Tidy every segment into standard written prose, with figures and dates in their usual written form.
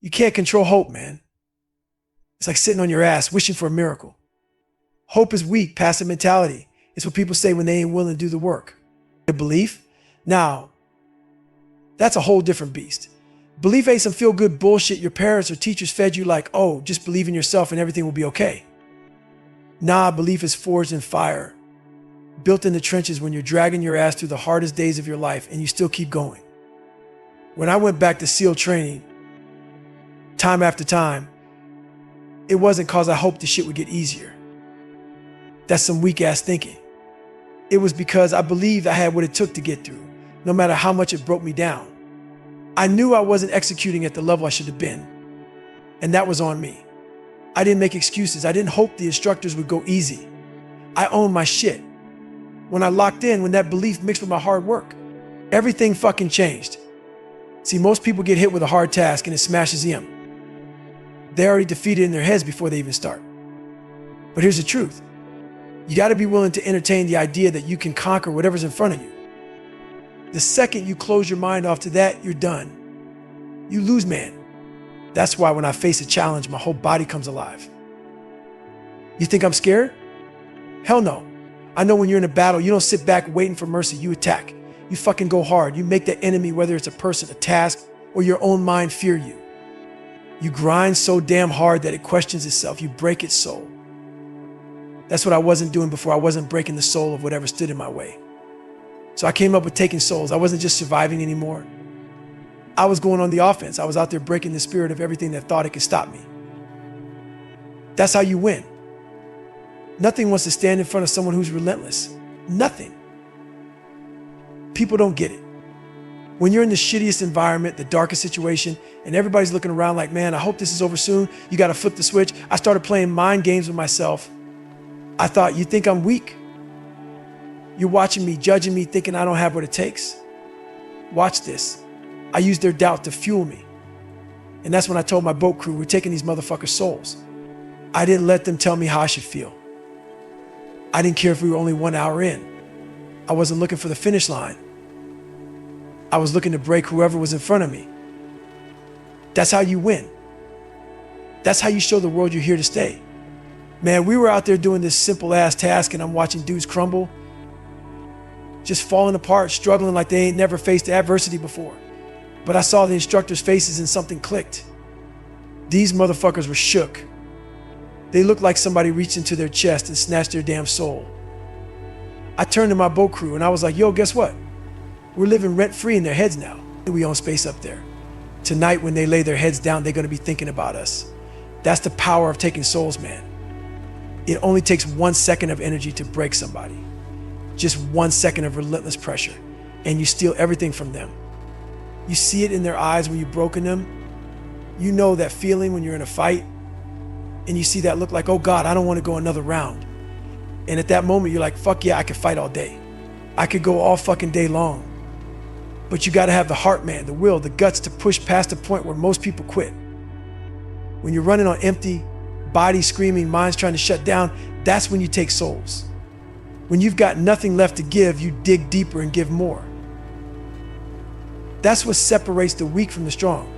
You can't control hope, man. It's like sitting on your ass wishing for a miracle. Hope is weak, passive mentality. It's what people say when they ain't willing to do the work. The belief? Now, that's a whole different beast. Belief ain't some feel-good bullshit your parents or teachers fed you like, oh, just believe in yourself and everything will be okay. Nah, belief is forged in fire, built in the trenches when you're dragging your ass through the hardest days of your life and you still keep going. When I went back to SEAL training, time after time, it wasn't because I hoped the shit would get easier. That's some weak-ass thinking. It was because I believed I had what it took to get through, no matter how much it broke me down. I knew I wasn't executing at the level I should have been, and that was on me. I didn't make excuses. I didn't hope the instructors would go easy. I owned my shit. When I locked in, when that belief mixed with my hard work, everything fucking changed. See, most people get hit with a hard task and it smashes them. They're already defeated in their heads before they even start. But here's the truth. You got to be willing to entertain the idea that you can conquer whatever's in front of you. The second you close your mind off to that, you're done. You lose, man. That's why when I face a challenge, my whole body comes alive. You think I'm scared? Hell no. I know when you're in a battle, you don't sit back waiting for mercy. You attack. You fucking go hard. You make that enemy, whether it's a person, a task, or your own mind, fear you. You grind so damn hard that it questions itself. You break its soul. That's what I wasn't doing before. I wasn't breaking the soul of whatever stood in my way. So I came up with taking souls. I wasn't just surviving anymore. I was going on the offense. I was out there breaking the spirit of everything that thought it could stop me. That's how you win. Nothing wants to stand in front of someone who's relentless. Nothing. People don't get it. When you're in the shittiest environment, the darkest situation, and everybody's looking around like, man, I hope this is over soon. You got to flip the switch. I started playing mind games with myself. I thought, you think I'm weak? You're watching me, judging me, thinking I don't have what it takes. Watch this. I used their doubt to fuel me. And that's when I told my boat crew, we're taking these motherfuckers' souls. I didn't let them tell me how I should feel. I didn't care if we were only 1 hour in. I wasn't looking for the finish line. I was looking to break whoever was in front of me. That's how you win. That's how you show the world you're here to stay. Man, we were out there doing this simple ass task and I'm watching dudes crumble, just falling apart, struggling like they ain't never faced adversity before. But I saw the instructors' faces and something clicked. These motherfuckers were shook. They looked like somebody reached into their chest and snatched their damn soul. I turned to my boat crew and I was like, yo, guess what? We're living rent-free in their heads now. We own space up there. Tonight, when they lay their heads down, they're gonna be thinking about us. That's the power of taking souls, man. It only takes 1 second of energy to break somebody. Just 1 second of relentless pressure, and you steal everything from them. You see it in their eyes when you've broken them. You know that feeling when you're in a fight, and you see that look like, oh God, I don't want to go another round. And at that moment, you're like, fuck yeah, I could fight all day. I could go all fucking day long. But you gotta have the heart, man, the will, the guts to push past the point where most people quit. When you're running on empty, body screaming, minds trying to shut down, that's when you take souls. When you've got nothing left to give, you dig deeper and give more. That's what separates the weak from the strong.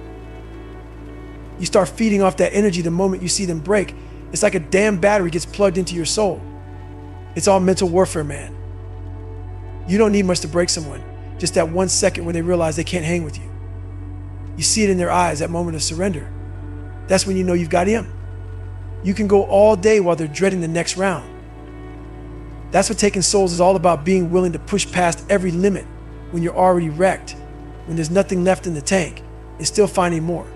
You start feeding off that energy the moment you see them break. It's like a damn battery gets plugged into your soul. It's all mental warfare, man. You don't need much to break someone. Just that 1 second when they realize they can't hang with you. You see it in their eyes, that moment of surrender. That's when you know you've got him. You can go all day while they're dreading the next round. That's what taking souls is all about, being willing to push past every limit when you're already wrecked, when there's nothing left in the tank, and still finding more.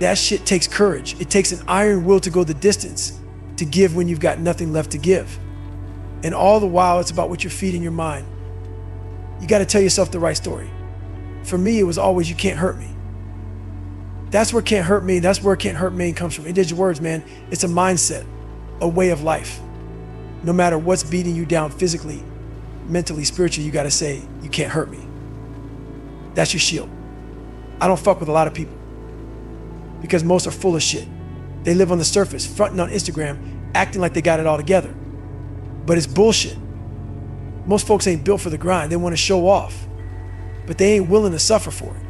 That shit takes courage. It takes an iron will to go the distance, to give when you've got nothing left to give. And all the while, it's about what you're feeding your mind. You got to tell yourself the right story. For me, it was always, you can't hurt me. That's where can't hurt me, that's where can't hurt me comes from. It is your words, man. It's a mindset, a way of life. No matter what's beating you down physically, mentally, spiritually, you got to say, you can't hurt me. That's your shield. I don't fuck with a lot of people because most are full of shit. They live on the surface, fronting on Instagram, acting like they got it all together. But it's bullshit. Most folks ain't built for the grind. They want to show off, but they ain't willing to suffer for it.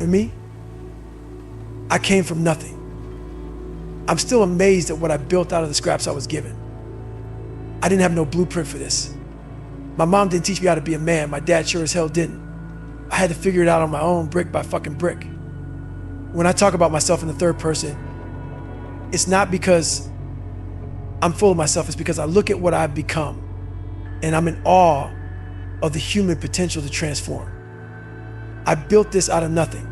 And me, I came from nothing. I'm still amazed at what I built out of the scraps I was given. I didn't have no blueprint for this. My mom didn't teach me how to be a man. My dad sure as hell didn't. I had to figure it out on my own, brick by fucking brick. When I talk about myself in the third person, it's not because I'm full of myself. It's because I look at what I've become and I'm in awe of the human potential to transform. I built this out of nothing.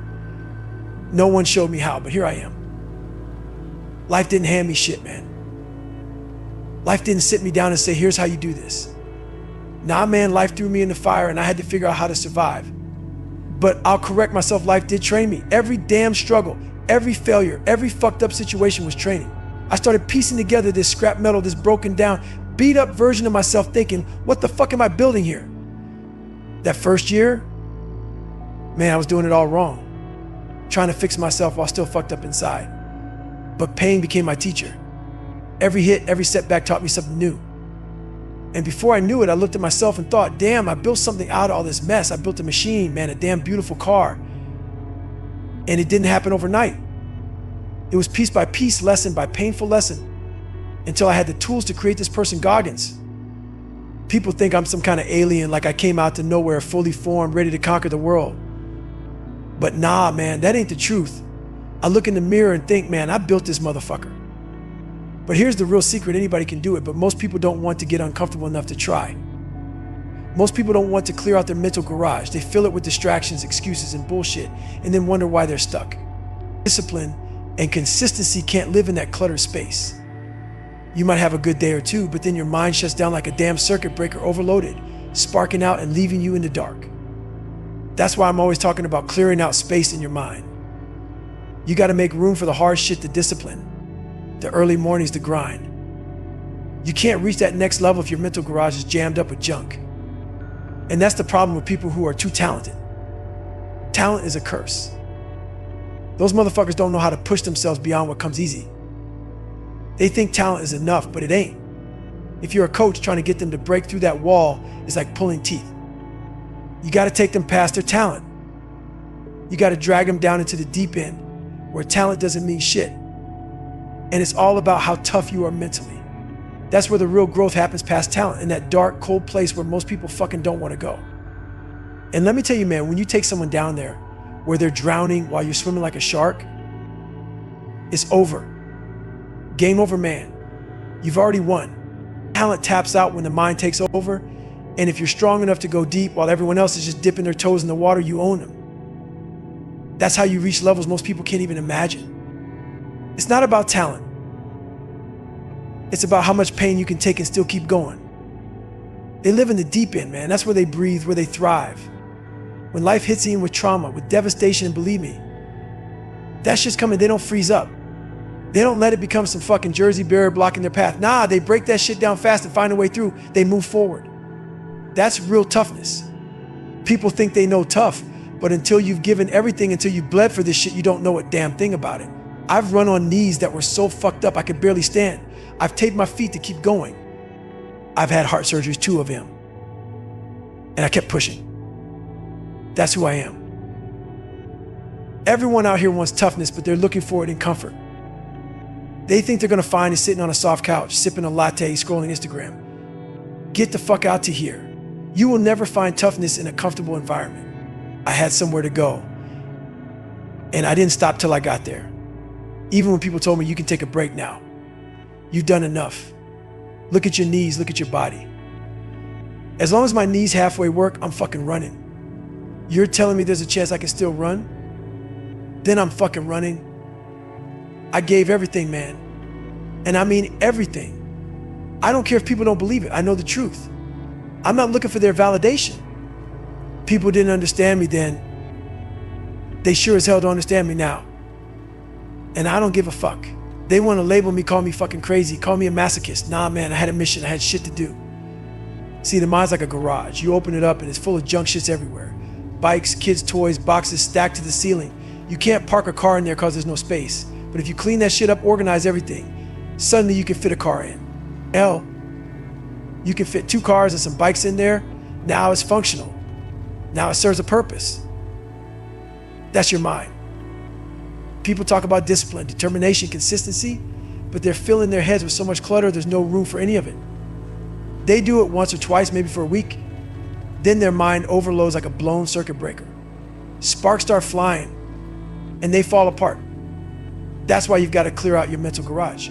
No one showed me how, but here I am. Life didn't hand me shit, man. Life didn't sit me down and say, here's how you do this. Nah, man, life threw me in the fire and I had to figure out how to survive. But I'll correct myself, life did train me. Every damn struggle, every failure, every fucked up situation was training. I started piecing together this scrap metal, this broken down, beat up version of myself thinking, what the fuck am I building here? That first year, man, I was doing it all wrong. Trying to fix myself while still fucked up inside. But pain became my teacher. Every hit, every setback taught me something new. And before I knew it, I looked at myself and thought, damn, I built something out of all this mess. I built a machine, man, a damn beautiful car. And it didn't happen overnight. It was piece by piece, lesson by painful lesson, until I had the tools to create this person, Goggins. People think I'm some kind of alien, like I came out to nowhere, fully formed, ready to conquer the world. But nah, man, that ain't the truth. I look in the mirror and think, man, I built this motherfucker. But here's the real secret, anybody can do it, but most people don't want to get uncomfortable enough to try. Most people don't want to clear out their mental garage. They fill it with distractions, excuses, and bullshit, and then wonder why they're stuck. Discipline and consistency can't live in that cluttered space. You might have a good day or two, but then your mind shuts down like a damn circuit breaker overloaded, sparking out and leaving you in the dark. That's why I'm always talking about clearing out space in your mind. You gotta make room for the hard shit, the discipline, the early mornings, the grind. You can't reach that next level if your mental garage is jammed up with junk. And that's the problem with people who are too talented. Talent is a curse. Those motherfuckers don't know how to push themselves beyond what comes easy. They think talent is enough, but it ain't. If you're a coach, trying to get them to break through that wall is like pulling teeth. You gotta take them past their talent. You gotta drag them down into the deep end, where talent doesn't mean shit. And it's all about how tough you are mentally. That's where the real growth happens, past talent, in that dark, cold place where most people fucking don't want to go. And let me tell you, man, when you take someone down there where they're drowning while you're swimming like a shark, it's over. Game over, man. You've already won. Talent taps out when the mind takes over, and if you're strong enough to go deep while everyone else is just dipping their toes in the water, you own them. That's how you reach levels most people can't even imagine. It's not about talent. It's about how much pain you can take and still keep going. They live in the deep end, man. That's where they breathe, where they thrive. When life hits them with trauma, with devastation, and believe me, that shit's coming. They don't freeze up. They don't let it become some fucking Jersey barrier blocking their path. Nah, they break that shit down fast and find a way through. They move forward. That's real toughness. People think they know tough, but until you've given everything, until you bled for this shit, you don't know a damn thing about it. I've run on knees that were so fucked up I could barely stand. I've taped my feet to keep going. I've had heart surgeries, 2 of them. And I kept pushing. That's who I am. Everyone out here wants toughness, but they're looking for it in comfort. They think they're gonna find it sitting on a soft couch, sipping a latte, scrolling Instagram. Get the fuck out to here. You will never find toughness in a comfortable environment. I had somewhere to go. And I didn't stop till I got there. Even when people told me, you can take a break now. You've done enough. Look at your knees, look at your body. As long as my knees halfway work, I'm fucking running. You're telling me there's a chance I can still run? Then I'm fucking running. I gave everything, man. And I mean everything. I don't care if people don't believe it. I know the truth. I'm not looking for their validation. People didn't understand me then. They sure as hell don't understand me now. And I don't give a fuck. They want to label me, call me fucking crazy, call me a masochist. Nah, man, I had a mission. I had shit to do. See, the mind's like a garage. You open it up and it's full of junk shits everywhere. Bikes, kids' toys, boxes stacked to the ceiling. You can't park a car in there because there's no space. But if you clean that shit up, organize everything, suddenly you can fit a car in. Hell, you can fit 2 cars and some bikes in there. Now it's functional. Now it serves a purpose. That's your mind. People talk about discipline, determination, consistency, but they're filling their heads with so much clutter, there's no room for any of it. They do it once or twice, maybe for a week. Then their mind overloads like a blown circuit breaker. Sparks start flying and they fall apart. That's why you've got to clear out your mental garage.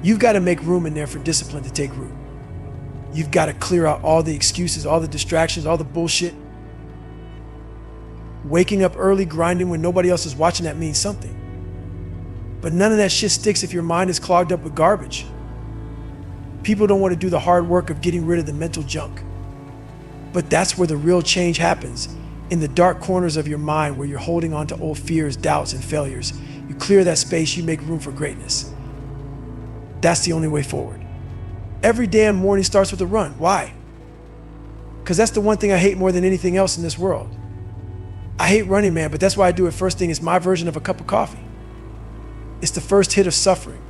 You've got to make room in there for discipline to take root. You've got to clear out all the excuses, all the distractions, all the bullshit. Waking up early, grinding when nobody else is watching, that means something. But none of that shit sticks if your mind is clogged up with garbage. People don't want to do the hard work of getting rid of the mental junk. But that's where the real change happens, in the dark corners of your mind where you're holding on to old fears, doubts, and failures. You clear that space, you make room for greatness. That's the only way forward. Every damn morning starts with a run. Why? Because that's the one thing I hate more than anything else in this world. I hate running, man, but that's why I do it first thing. It's my version of a cup of coffee. It's the first hit of suffering.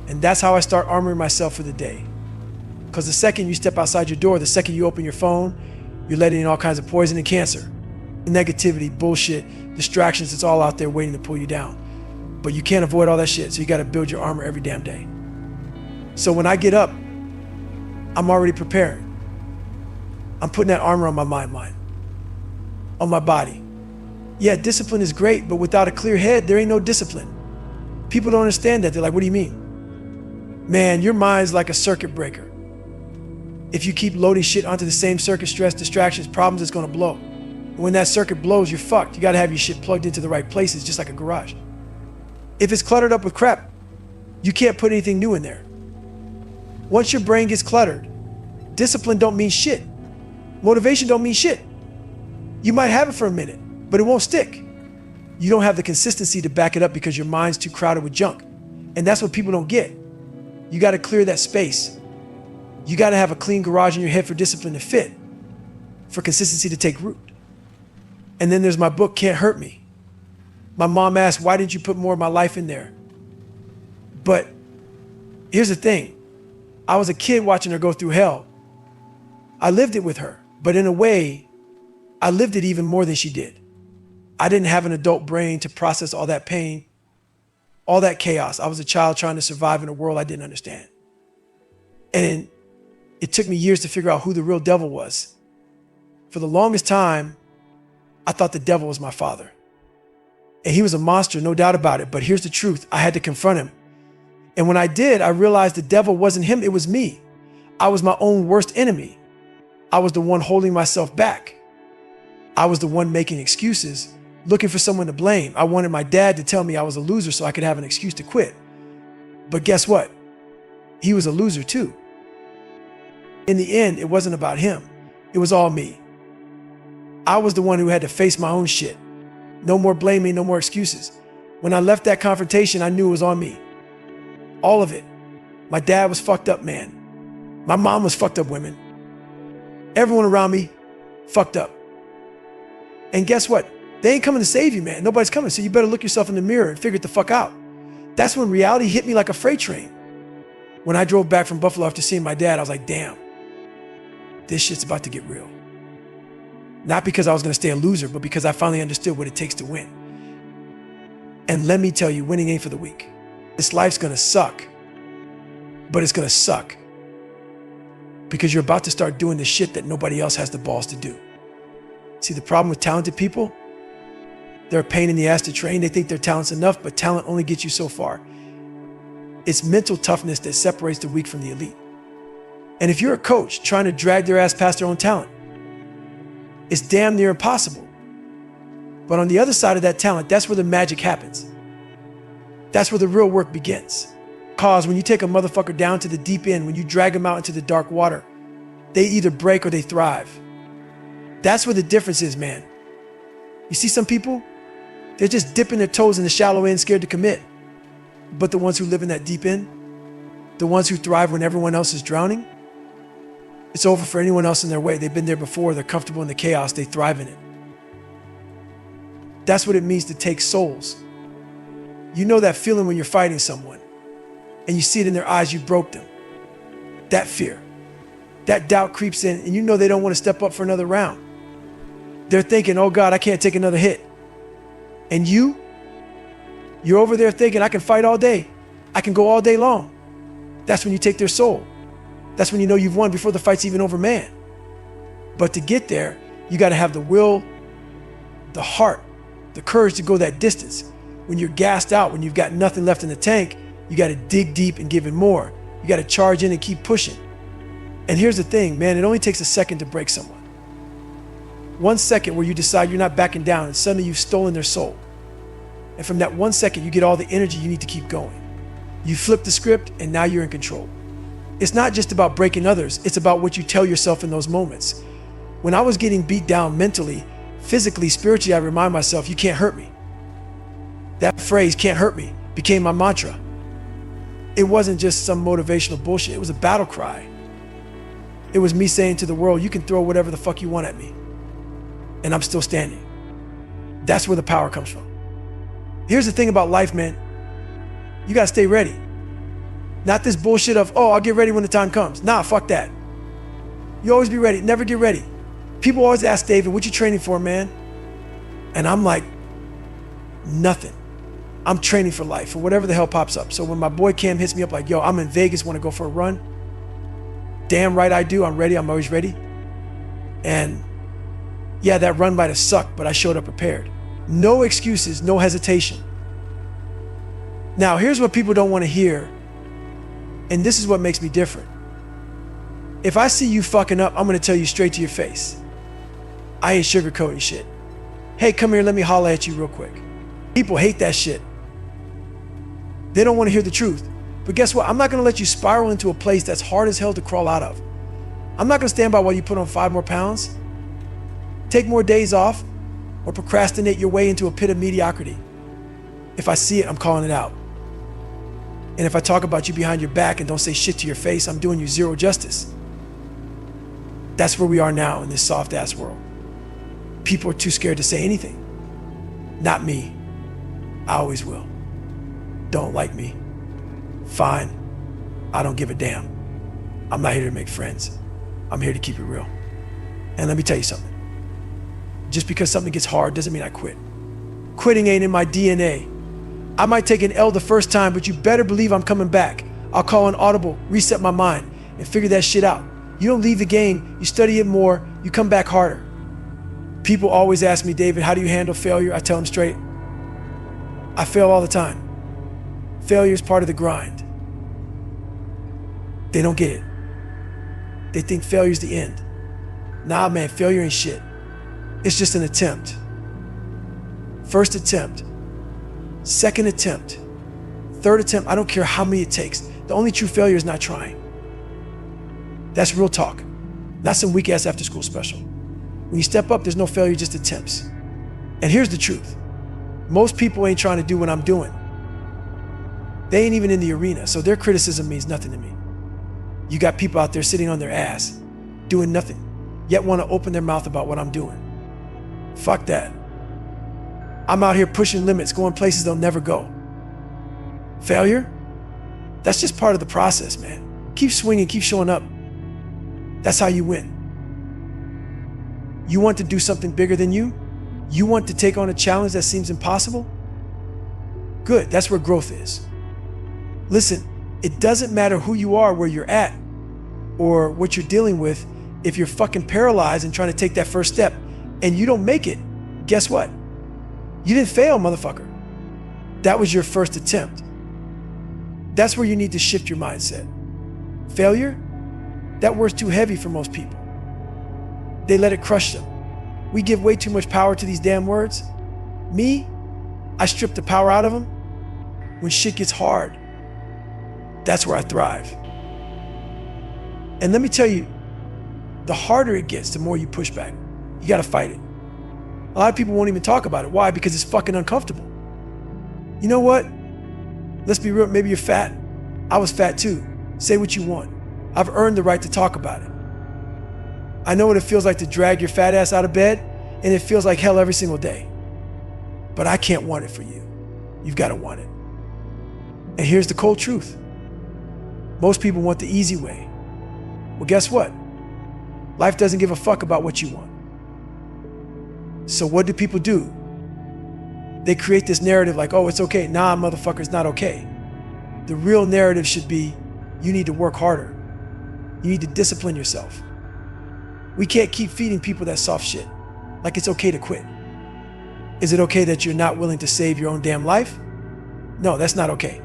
And that's how I start armoring myself for the day. Because the second you step outside your door, the second you open your phone, you're letting in all kinds of poison and cancer, negativity, bullshit, distractions. It's all out there waiting to pull you down. But you can't avoid all that shit, so you got to build your armor every damn day. So when I get up, I'm already preparing. I'm putting that armor on my mind, on my body. Yeah, discipline is great, but without a clear head, there ain't no discipline. People don't understand that. They're like, what do you mean? Man, your mind's like a circuit breaker. If you keep loading shit onto the same circuit, stress, distractions, problems, it's gonna blow. And when that circuit blows, you're fucked. You gotta have your shit plugged into the right places, just like a garage. If it's cluttered up with crap, you can't put anything new in there. Once your brain gets cluttered, discipline don't mean shit. Motivation don't mean shit. You might have it for a minute, but it won't stick. You don't have the consistency to back it up because your mind's too crowded with junk. And that's what people don't get. You got to clear that space. You got to have a clean garage in your head for discipline to fit, for consistency to take root. And then there's my book, Can't Hurt Me. My mom asked, why didn't you put more of my life in there? But here's the thing. I was a kid watching her go through hell. I lived it with her, but in a way, I lived it even more than she did. I didn't have an adult brain to process all that pain, all that chaos. I was a child trying to survive in a world I didn't understand. And it took me years to figure out who the real devil was. For the longest time, I thought the devil was my father. And he was a monster, no doubt about it. But here's the truth. I had to confront him. And when I did, I realized the devil wasn't him, it was me. I was my own worst enemy. I was the one holding myself back. I was the one making excuses, looking for someone to blame. I wanted my dad to tell me I was a loser so I could have an excuse to quit. But guess what? He was a loser too. In the end, it wasn't about him. It was all me. I was the one who had to face my own shit. No more blaming, no more excuses. When I left that confrontation, I knew it was on me. All of it. My dad was fucked up, man. My mom was fucked up, women. Everyone around me, fucked up. And guess what? They ain't coming to save you, man. Nobody's coming. So you better look yourself in the mirror and figure it the fuck out. That's when reality hit me like a freight train. When I drove back from Buffalo after seeing my dad, I was like, damn, this shit's about to get real. Not because I was going to stay a loser, but because I finally understood what it takes to win. And let me tell you, winning ain't for the weak. This life's going to suck, but it's going to suck because you're about to start doing the shit that nobody else has the balls to do. See, the problem with talented people, they're a pain in the ass to train. They think their talent's enough, but talent only gets you so far. It's mental toughness that separates the weak from the elite. And if you're a coach trying to drag their ass past their own talent, it's damn near impossible. But on the other side of that talent, that's where the magic happens. That's where the real work begins. Cause when you take a motherfucker down to the deep end, when you drag them out into the dark water, they either break or they thrive. That's where the difference is, man. You see some people, they're just dipping their toes in the shallow end, scared to commit. But the ones who live in that deep end, the ones who thrive when everyone else is drowning, it's over for anyone else in their way. They've been there before. They're comfortable in the chaos. They thrive in it. That's what it means to take souls. You know that feeling when you're fighting someone and you see it in their eyes, you broke them. That fear, that doubt creeps in and you know they don't want to step up for another round. They're thinking, oh God, I can't take another hit. And you You're over there thinking, I can fight all day. I can go all day long. That's when you take their soul. That's when you know you've won before the fight's even over, man. But to get there, you got to have the will, the heart, the courage to go that distance. When you're gassed out, when you've got nothing left in the tank, you got to dig deep and give it more. You got to charge in and keep pushing. And here's the thing, man, it only takes a second to break someone. 1 second where you decide you're not backing down and suddenly you've stolen their soul. And from that 1 second, you get all the energy you need to keep going. You flip the script and now you're in control. It's not just about breaking others, it's about what you tell yourself in those moments. When I was getting beat down mentally, physically, spiritually, I remind myself, you can't hurt me. That phrase, can't hurt me, became my mantra. It wasn't just some motivational bullshit, it was a battle cry. It was me saying to the world, you can throw whatever the fuck you want at me, and I'm still standing. That's where the power comes from. Here's the thing about life, man. You gotta stay ready. Not this bullshit of, oh, I'll get ready when the time comes. Nah, fuck that. You always be ready, never get ready. People always ask David, what you training for, man? And I'm like, nothing. I'm training for life, for whatever the hell pops up. So when my boy Cam hits me up like, yo, I'm in Vegas, wanna go for a run? Damn right I do, I'm ready, I'm always ready. And yeah, that run might have sucked, but I showed up prepared. No excuses, no hesitation. Now, here's what people don't want to hear, and this is what makes me different. If I see you fucking up, I'm going to tell you straight to your face. I ain't sugarcoating shit. Hey, come here, let me holler at you real quick. People hate that shit. They don't want to hear the truth. But guess what? I'm not going to let you spiral into a place that's hard as hell to crawl out of. I'm not going to stand by while you put on 5 more pounds, take more days off, or procrastinate your way into a pit of mediocrity. If I see it, I'm calling it out. And if I talk about you behind your back and don't say shit to your face, I'm doing you zero justice. That's where we are now in this soft-ass world. People are too scared to say anything. Not me. I always will. Don't like me. Fine. I don't give a damn. I'm not here to make friends. I'm here to keep it real. And let me tell you something. Just because something gets hard doesn't mean I quit. Quitting ain't in my DNA. I might take an L the first time, but you better believe I'm coming back. I'll call an audible, reset my mind, and figure that shit out. You don't leave the game, you study it more, you come back harder. People always ask me, David, how do you handle failure? I tell them straight, I fail all the time. Failure is part of the grind. They don't get it. They think failure is the end. Nah, man, failure ain't shit. It's just an attempt. First attempt, second attempt, third attempt, I don't care how many it takes. The only true failure is not trying. That's real talk, not some weak ass after school special. When you step up, there's no failure, just attempts. And here's the truth. Most people ain't trying to do what I'm doing. They ain't even in the arena, so their criticism means nothing to me. You got people out there sitting on their ass, doing nothing, yet want to open their mouth about what I'm doing. Fuck that. I'm out here pushing limits, going places they'll never go. Failure? That's just part of the process, man. Keep swinging, keep showing up. That's how you win. You want to do something bigger than you? You want to take on a challenge that seems impossible? Good, that's where growth is. Listen, it doesn't matter who you are, where you're at, or what you're dealing with. If you're fucking paralyzed and trying to take that first step and you don't make it, guess what? You didn't fail, motherfucker. That was your first attempt. That's where you need to shift your mindset. Failure? That word's too heavy for most people. They let it crush them. We give way too much power to these damn words. Me, I strip the power out of them. When shit gets hard, that's where I thrive. And let me tell you, the harder it gets, the more you push back. You gotta fight it. A lot of people won't even talk about it. Why? Because it's fucking uncomfortable. You know what? Let's be real, maybe you're fat. I was fat too. Say what you want. I've earned the right to talk about it. I know what it feels like to drag your fat ass out of bed, and it feels like hell every single day. But I can't want it for you. You've got to want it. And here's the cold truth. Most people want the easy way. Well, guess what? Life doesn't give a fuck about what you want. So what do people do? They create this narrative like, oh, it's okay. Nah, motherfucker, it's not okay. The real narrative should be, you need to work harder. You need to discipline yourself. We can't keep feeding people that soft shit. Like it's okay to quit. Is it okay that you're not willing to save your own damn life? No, that's not okay.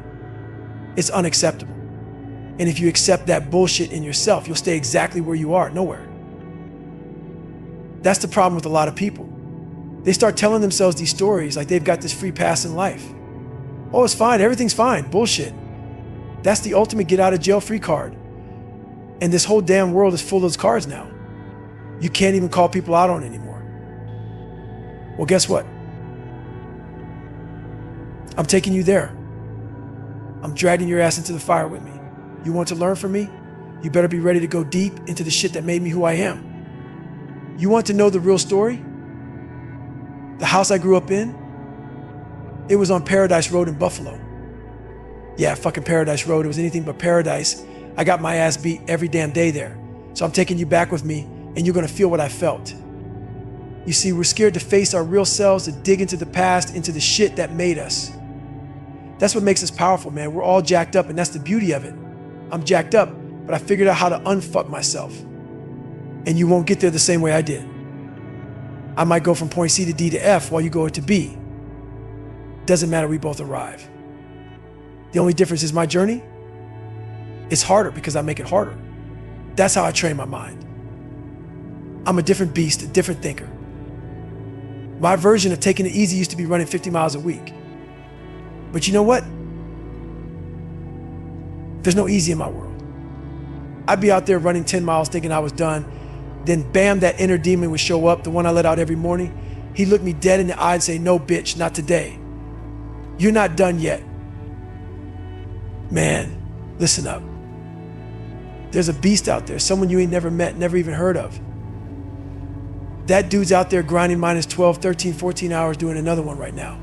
It's unacceptable. And if you accept that bullshit in yourself, you'll stay exactly where you are, nowhere. That's the problem with a lot of people. They start telling themselves these stories like they've got this free pass in life. Oh, it's fine, everything's fine, bullshit. That's the ultimate get out of jail free card. And this whole damn world is full of those cards now. You can't even call people out on it anymore. Well, guess what? I'm taking you there. I'm dragging your ass into the fire with me. You want to learn from me? You better be ready to go deep into the shit that made me who I am. You want to know the real story? The house I grew up in? It was on Paradise Road in Buffalo. Yeah, fucking Paradise Road. It was anything but paradise. I got my ass beat every damn day there. So I'm taking you back with me, and you're gonna feel what I felt. You see, we're scared to face our real selves, to dig into the past, into the shit that made us. That's what makes us powerful, man. We're all jacked up, and that's the beauty of it. I'm jacked up, but I figured out how to unfuck myself. And you won't get there the same way I did. I might go from point C to D to F while you go to B. Doesn't matter, we both arrive. The only difference is my journey. It's harder because I make it harder. That's how I train my mind. I'm a different beast, a different thinker. My version of taking it easy used to be running 50 miles a week. But you know what? There's no easy in my world. I'd be out there running 10 miles thinking I was done. Then bam, that inner demon would show up, the one I let out every morning. He'd look me dead in the eye and say, no, bitch, not today. You're not done yet. Man, listen up. There's a beast out there, someone you ain't never met, never even heard of. That dude's out there grinding minus 12, 13, 14 hours doing another one right now.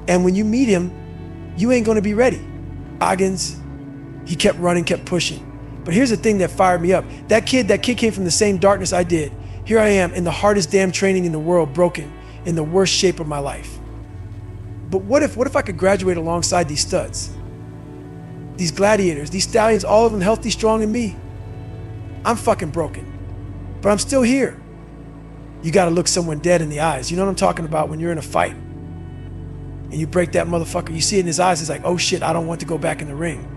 And when you meet him, you ain't gonna be ready. Goggins, he kept running, kept pushing. But here's the thing that fired me up. That kid came from the same darkness I did. Here I am in the hardest damn training in the world, broken, in the worst shape of my life. But what if I could graduate alongside these studs? These gladiators, these stallions, all of them healthy, strong, and me. I'm fucking broken, but I'm still here. You gotta look someone dead in the eyes. You know what I'm talking about when you're in a fight and you break that motherfucker, you see it in his eyes, it's like, oh shit, I don't want to go back in the ring.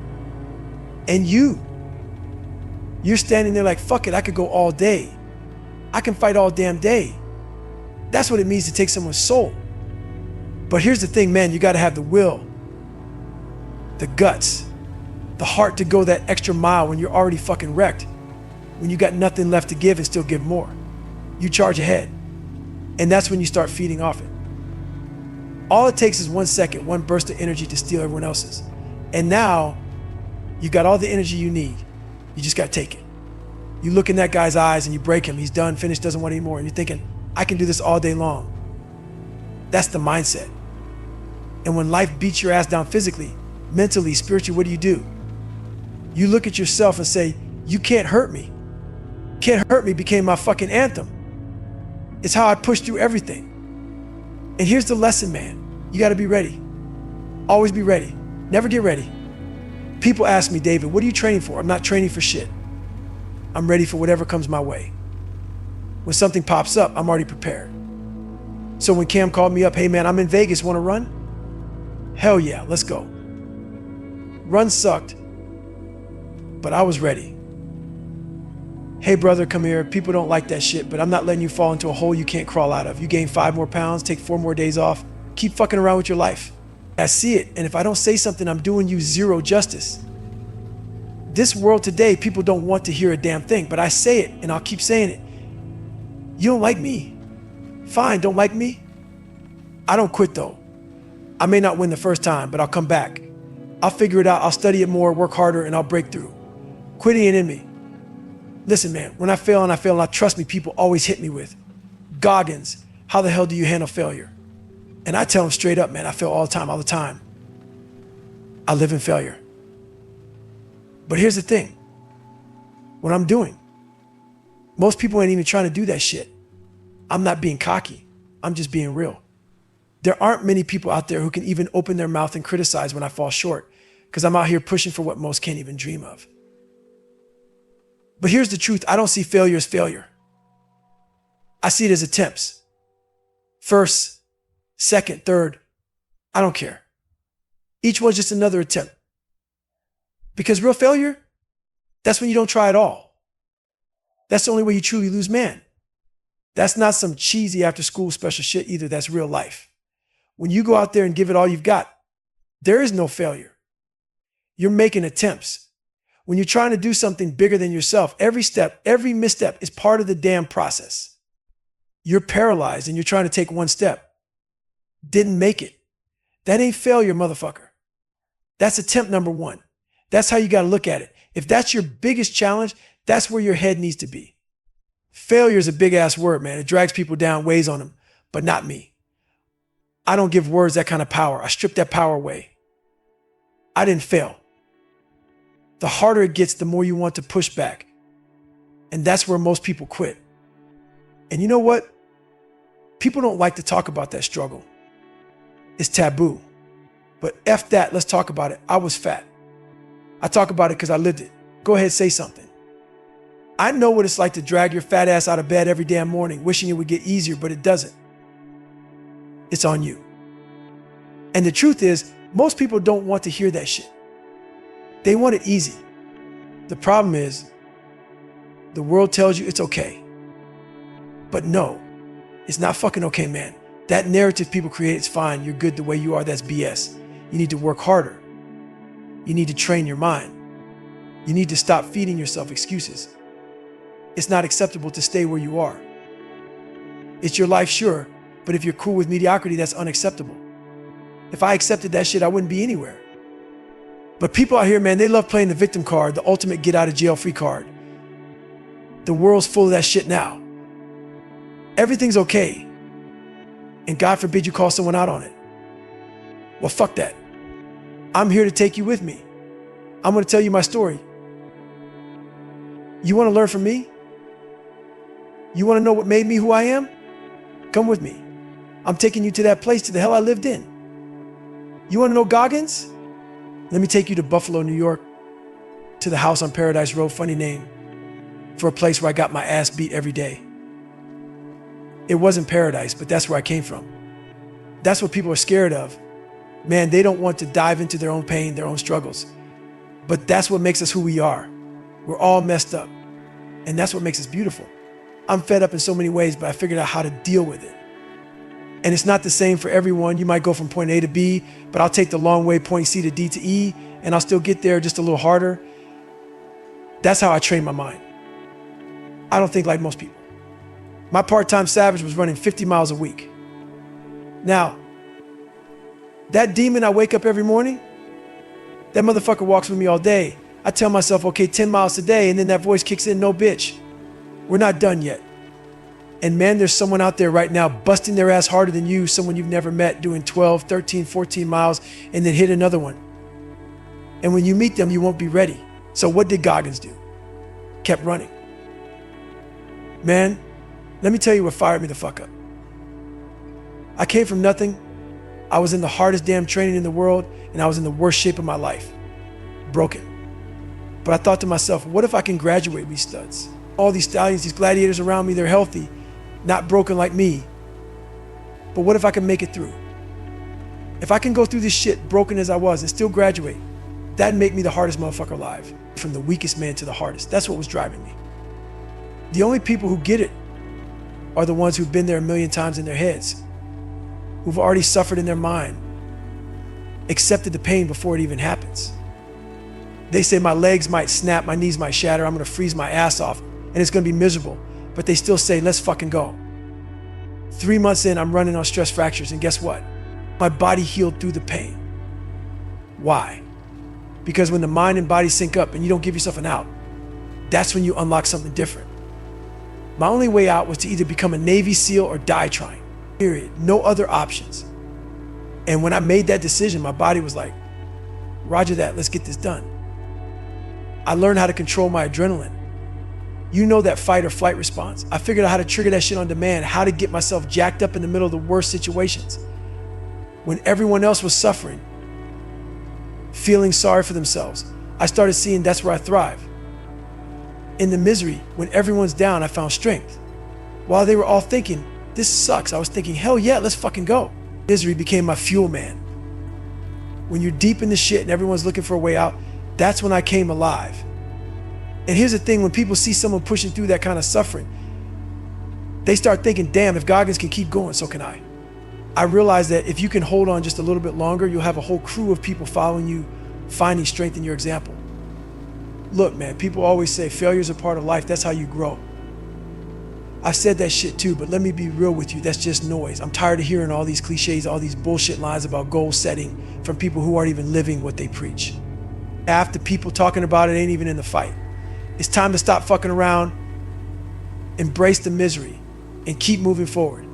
And you're standing there like, fuck it, I could go all day. I can fight all damn day. That's what it means to take someone's soul. But here's the thing, man, you gotta have the will, the guts, the heart to go that extra mile when you're already fucking wrecked, when you got nothing left to give and still give more. You charge ahead. And that's when you start feeding off it. All it takes is 1 second, one burst of energy to steal everyone else's. And now you got all the energy you need. You just gotta take it. You look in that guy's eyes and you break him. He's done, finished, doesn't want any more. And you're thinking, I can do this all day long. That's the mindset. And when life beats your ass down physically, mentally, spiritually, what do? You look at yourself and say, you can't hurt me. Can't hurt me became my fucking anthem. It's how I push through everything. And here's the lesson, man. You gotta be ready. Always be ready. Never get ready. People ask me, David, what are you training for? I'm not training for shit. I'm ready for whatever comes my way. When something pops up, I'm already prepared. So when Cam called me up, hey man, I'm in Vegas, wanna run? Hell yeah, let's go. Run sucked, but I was ready. Hey brother, come here. People don't like that shit, but I'm not letting you fall into a hole you can't crawl out of. You gain 5 more pounds, take 4 more days off, keep fucking around with your life. I see it, and if I don't say something, I'm doing you zero justice. This world today, people don't want to hear a damn thing, but I say it, and I'll keep saying it. You don't like me? Fine, don't like me? I don't quit though. I may not win the first time, but I'll come back. I'll figure it out, I'll study it more, work harder, and I'll break through. Quitting ain't in me. Listen, man, when I fail, and trust me, people always hit me with, Goggins, how the hell do you handle failure? And I tell them straight up, man, I fail all the time. I live in failure. But here's the thing, what I'm doing, most people ain't even trying to do that shit. I'm not being cocky, I'm just being real. There aren't many people out there who can even open their mouth and criticize when I fall short, because I'm out here pushing for what most can't even dream of. But here's the truth. I don't see failure as failure. I see it as attempts. First, second, third, I don't care. Each one's just another attempt. Because real failure, that's when you don't try at all. That's the only way you truly lose, man. That's not some cheesy after school special shit either. That's real life. When you go out there and give it all you've got, there is no failure. You're making attempts. When you're trying to do something bigger than yourself, every step, every misstep is part of the damn process. You're paralyzed and you're trying to take one step. Didn't make it. That ain't failure, motherfucker. That's attempt number one. That's how you got to look at it. If that's your biggest challenge, that's where your head needs to be. Failure is a big ass word, man. It drags people down, weighs on them, but not me. I don't give words that kind of power. I strip that power away. I didn't fail. The harder it gets, the more you want to push back. And that's where most people quit. And you know what? People don't like to talk about that struggle. It's taboo. But F that, let's talk about it. I was fat. I talk about it because I lived it. Go ahead, say something. I know what it's like to drag your fat ass out of bed every damn morning, wishing it would get easier, but it doesn't. It's on you. And the truth is, most people don't want to hear that shit. They want it easy. The problem is, the world tells you it's okay. But no, it's not fucking okay, man. That narrative people create is fine. You're good the way you are. That's BS. You need to work harder. You need to train your mind. You need to stop feeding yourself excuses. It's not acceptable to stay where you are. It's your life, sure, but if you're cool with mediocrity, that's unacceptable. If I accepted that shit, I wouldn't be anywhere. But people out here, man, they love playing the victim card, the ultimate get out of jail free card. The world's full of that shit now. Everything's okay. And God forbid you call someone out on it. Well, fuck that. I'm here to take you with me. I'm going to tell you my story. You want to learn from me? You want to know what made me who I am? Come with me. I'm taking you to that place, to the hell I lived in. You want to know Goggins? Let me take you to Buffalo, New York, to the house on Paradise Road, funny name, for a place where I got my ass beat every day. It wasn't paradise, but that's where I came from. That's what people are scared of. Man, they don't want to dive into their own pain, their own struggles. But that's what makes us who we are. We're all messed up. And that's what makes us beautiful. I'm fed up in so many ways, but I figured out how to deal with it. And it's not the same for everyone. You might go from point A to B, but I'll take the long way, point C to D to E, and I'll still get there just a little harder. That's how I train my mind. I don't think like most people. My part-time savage was running 50 miles a week. Now, that demon I wake up every morning, that motherfucker walks with me all day. I tell myself, okay, 10 miles a day, and then that voice kicks in, no bitch. We're not done yet. And man, there's someone out there right now busting their ass harder than you, someone you've never met, doing 12, 13, 14 miles, and then hit another one. And when you meet them, you won't be ready. So what did Goggins do? Kept running. Man, let me tell you what fired me the fuck up. I came from nothing. I was in the hardest damn training in the world, and I was in the worst shape of my life. Broken. But I thought to myself, what if I can graduate with these studs? All these stallions, these gladiators around me, they're healthy, not broken like me. But what if I can make it through? If I can go through this shit broken as I was and still graduate, that'd make me the hardest motherfucker alive. From the weakest man to the hardest. That's what was driving me. The only people who get it are the ones who've been there a million times in their heads, who've already suffered in their mind, accepted the pain before it even happens. They say my legs might snap, my knees might shatter, I'm gonna freeze my ass off, and it's gonna be miserable. But they still say, let's fucking go. 3 months in, I'm running on stress fractures, and guess what? My body healed through the pain. Why? Because when the mind and body sync up and you don't give yourself an out, that's when you unlock something different. My only way out was to either become a Navy SEAL or die trying. Period. No other options. And when I made that decision, my body was like, Roger that, let's get this done. I learned how to control my adrenaline. You know that fight or flight response. I figured out how to trigger that shit on demand, how to get myself jacked up in the middle of the worst situations. when everyone else was suffering, feeling sorry for themselves, I started seeing that's where I thrive. In the misery, when everyone's down, I found strength. While they were all thinking, this sucks, I was thinking, hell yeah, let's fucking go. Misery became my fuel, man. When you're deep in the shit and everyone's looking for a way out, that's when I came alive. And here's the thing, when people see someone pushing through that kind of suffering, they start thinking, damn, if Goggins can keep going, so can I. I realized that if you can hold on just a little bit longer, you'll have a whole crew of people following you, finding strength in your example. Look, man, people always say failure's a part of life, that's how you grow. I've said that shit too, but let me be real with you, that's just noise. I'm tired of hearing all these cliches, all these bullshit lines about goal setting from people who aren't even living what they preach. Half the people talking about it ain't even in the fight. It's time to stop fucking around, embrace the misery, and keep moving forward.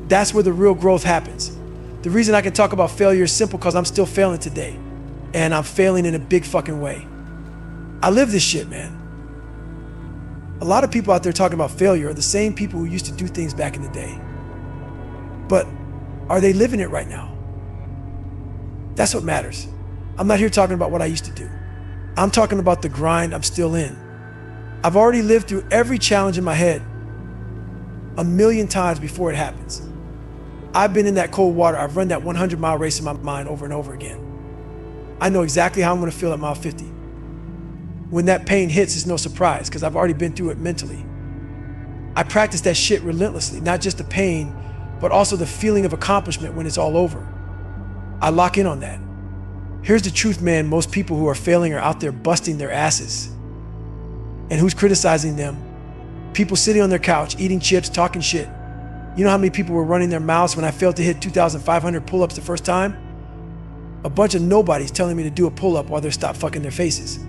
That's where the real growth happens. The reason I can talk about failure is simple because I'm still failing today. And I'm failing in a big fucking way. I live this shit, man. A lot of people out there talking about failure are the same people who used to do things back in the day. But are they living it right now? That's what matters. I'm not here talking about what I used to do. I'm talking about the grind I'm still in. I've already lived through every challenge in my head 1,000,000 times before it happens. I've been in that cold water. I've run that 100-mile race in my mind over and over again. I know exactly how I'm gonna feel at mile 50. When that pain hits, it's no surprise because I've already been through it mentally. I practice that shit relentlessly, not just the pain, but also the feeling of accomplishment when it's all over. I lock in on that. Here's the truth, man. Most people who are failing are out there busting their asses. And who's criticizing them? People sitting on their couch, eating chips, talking shit. You know how many people were running their mouths when I failed to hit 2,500 pull-ups the first time? A bunch of nobodies telling me to do a pull-up while they're stopped fucking their faces.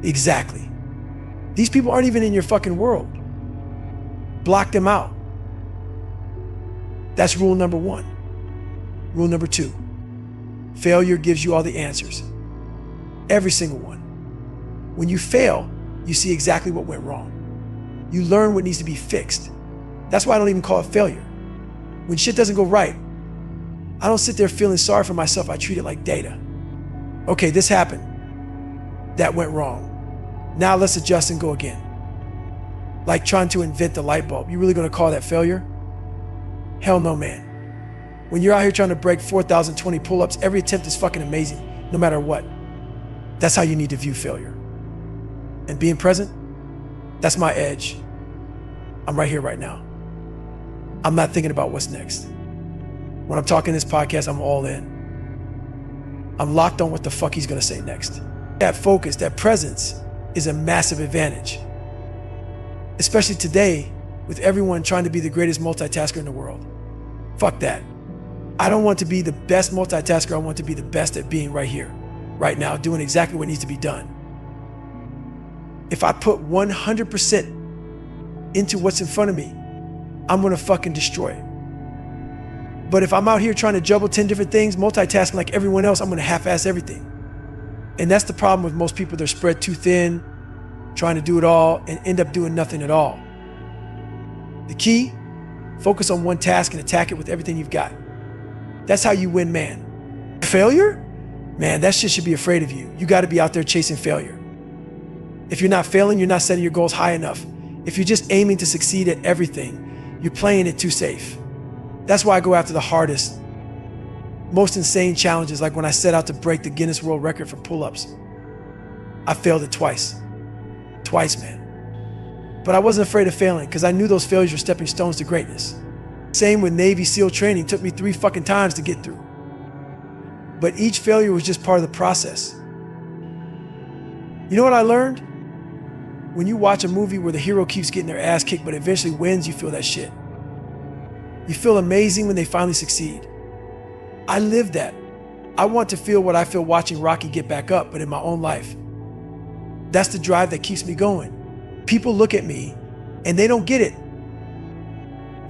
Exactly. These people aren't even in your fucking world. Block them out. That's rule number one. Rule number two. Failure gives you all the answers. Every single one. When you fail, you see exactly what went wrong. You learn what needs to be fixed. That's why I don't even call it failure. When shit doesn't go right, I don't sit there feeling sorry for myself. I treat it like data. Okay, this happened. That went wrong. Now let's adjust and go again. Like trying to invent the light bulb. You really gonna call that failure? Hell no, man. When you're out here trying to break 4,020 pull-ups, every attempt is fucking amazing, no matter what. That's how you need to view failure. And being present, that's my edge. I'm right here, right now. I'm not thinking about what's next. When I'm talking this podcast, I'm all in. I'm locked on what the fuck he's gonna say next. That focus, that presence is a massive advantage. Especially today, with everyone trying to be the greatest multitasker in the world. Fuck that. I don't want to be the best multitasker. I want to be the best at being right here, right now, doing exactly what needs to be done. If I put 100% into what's in front of me, I'm gonna fucking destroy it. But if I'm out here trying to juggle 10 different things, multitasking like everyone else, I'm gonna half-ass everything. And that's the problem with most people. They're spread too thin, trying to do it all and end up doing nothing at all. The key, focus on one task and attack it with everything you've got. That's how you win, man. Failure? Man, that shit should be afraid of you. You gotta be out there chasing failure. If you're not failing, you're not setting your goals high enough. If you're just aiming to succeed at everything, you're playing it too safe. That's why I go after the hardest, most insane challenges, like when I set out to break the Guinness World Record for pull-ups. I failed it twice. Twice, man. But I wasn't afraid of failing because I knew those failures were stepping stones to greatness. Same with Navy SEAL training. Took me 3 fucking times to get through. But each failure was just part of the process. You know what I learned? When you watch a movie where the hero keeps getting their ass kicked but eventually wins, you feel that shit. You feel amazing when they finally succeed. I live that. I want to feel what I feel watching Rocky get back up, but in my own life. That's the drive that keeps me going. People look at me and they don't get it.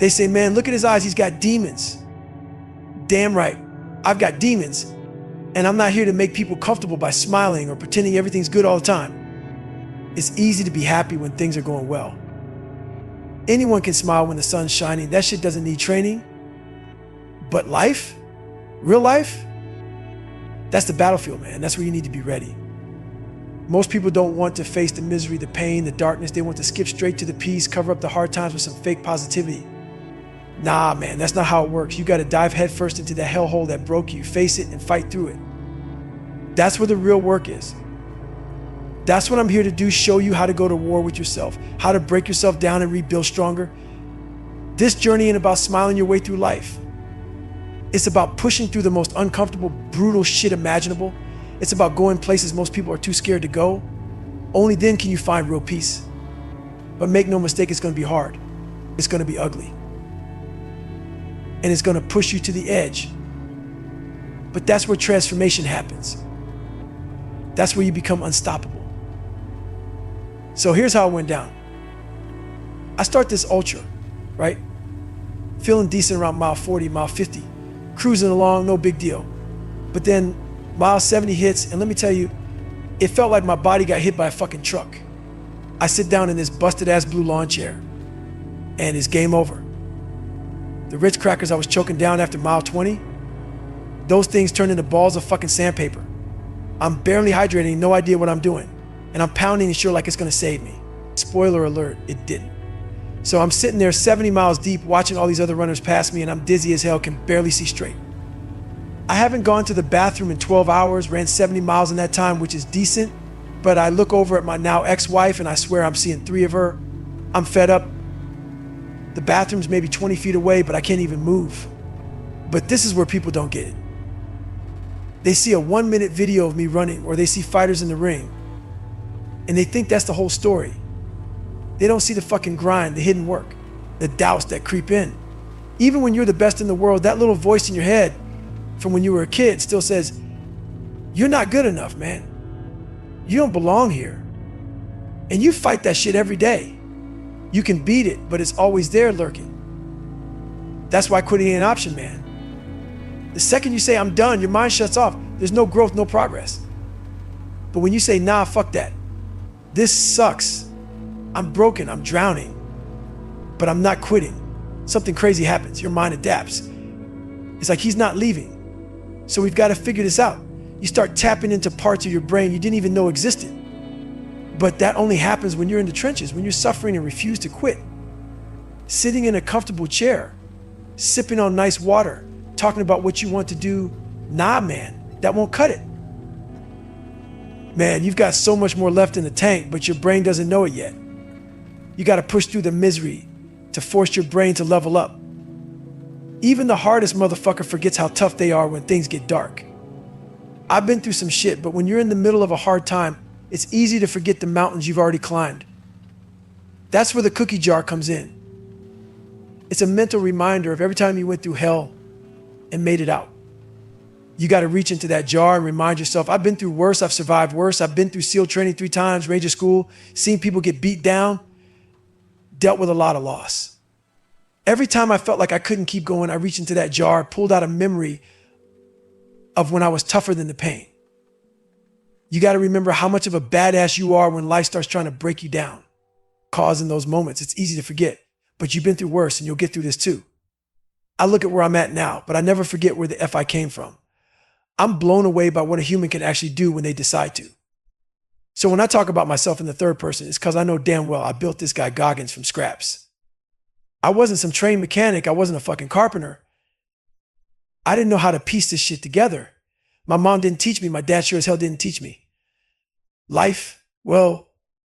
They say, man, look at his eyes, he's got demons. Damn right, I've got demons, and I'm not here to make people comfortable by smiling or pretending everything's good all the time. It's easy to be happy when things are going well. Anyone can smile when the sun's shining. That shit doesn't need training. But life, real life, that's the battlefield, man. That's where you need to be ready. Most people don't want to face the misery, the pain, the darkness. They want to skip straight to the peace, cover up the hard times with some fake positivity. Nah, man, that's not how it works. You got to dive headfirst into the hellhole that broke you, face it and fight through it. That's where the real work is. That's what I'm here to do, show you how to go to war with yourself, how to break yourself down and rebuild stronger. This journey ain't about smiling your way through life. It's about pushing through the most uncomfortable, brutal shit imaginable. It's about going places most people are too scared to go. Only then can you find real peace. But make no mistake, it's going to be hard. It's going to be ugly. And it's going to push you to the edge. But that's where transformation happens. That's where you become unstoppable. So here's how it went down. I start this ultra, right? Feeling decent around mile 40, mile 50. Cruising along, no big deal. But then mile 70 hits, and let me tell you, it felt like my body got hit by a fucking truck. I sit down in this busted ass blue lawn chair, and it's game over. The Ritz crackers I was choking down after mile 20, those things turn into balls of fucking sandpaper. I'm barely hydrating, no idea what I'm doing. And I'm pounding and sure like it's gonna save me. Spoiler alert, it didn't. So I'm sitting there 70 miles deep watching all these other runners pass me, and I'm dizzy as hell, can barely see straight. I haven't gone to the bathroom in 12 hours, ran 70 miles in that time, which is decent, but I look over at my now ex-wife and I swear I'm seeing 3 of her. I'm fed up. The bathroom's maybe 20 feet away, but I can't even move. But this is where people don't get it. They see a 1-minute video of me running, or they see fighters in the ring, and they think that's the whole story. They don't see the fucking grind, the hidden work, the doubts that creep in. Even when you're the best in the world, that little voice in your head from when you were a kid still says, you're not good enough, man. You don't belong here. And you fight that shit every day. You can beat it, but it's always there lurking. That's why quitting ain't an option, man. The second you say, I'm done, your mind shuts off. There's no growth, no progress. But when you say, nah, fuck that. This sucks. I'm broken, I'm drowning, but I'm not quitting. Something crazy happens, your mind adapts. It's like he's not leaving. So we've got to figure this out. You start tapping into parts of your brain you didn't even know existed. But that only happens when you're in the trenches, when you're suffering and refuse to quit. Sitting in a comfortable chair, sipping on nice water, talking about what you want to do, nah, man, that won't cut it. Man, you've got so much more left in the tank, but your brain doesn't know it yet. You got to push through the misery to force your brain to level up. Even the hardest motherfucker forgets how tough they are when things get dark. I've been through some shit, but when you're in the middle of a hard time, it's easy to forget the mountains you've already climbed. That's where the cookie jar comes in. It's a mental reminder of every time you went through hell and made it out. You got to reach into that jar and remind yourself, I've been through worse, I've survived worse, I've been through SEAL training 3 times, Ranger School, seen people get beat down, dealt with a lot of loss. Every time I felt like I couldn't keep going, I reached into that jar, pulled out a memory of when I was tougher than the pain. You got to remember how much of a badass you are when life starts trying to break you down. Causing those moments, it's easy to forget, but you've been through worse and you'll get through this too. I look at where I'm at now, but I never forget where the F I came from. I'm blown away by what a human can actually do when they decide to. So when I talk about myself in the third person, it's because I know damn well I built this guy Goggins from scraps. I wasn't some trained mechanic. I wasn't a fucking carpenter. I didn't know how to piece this shit together. My mom didn't teach me. My dad sure as hell didn't teach me. Life, well,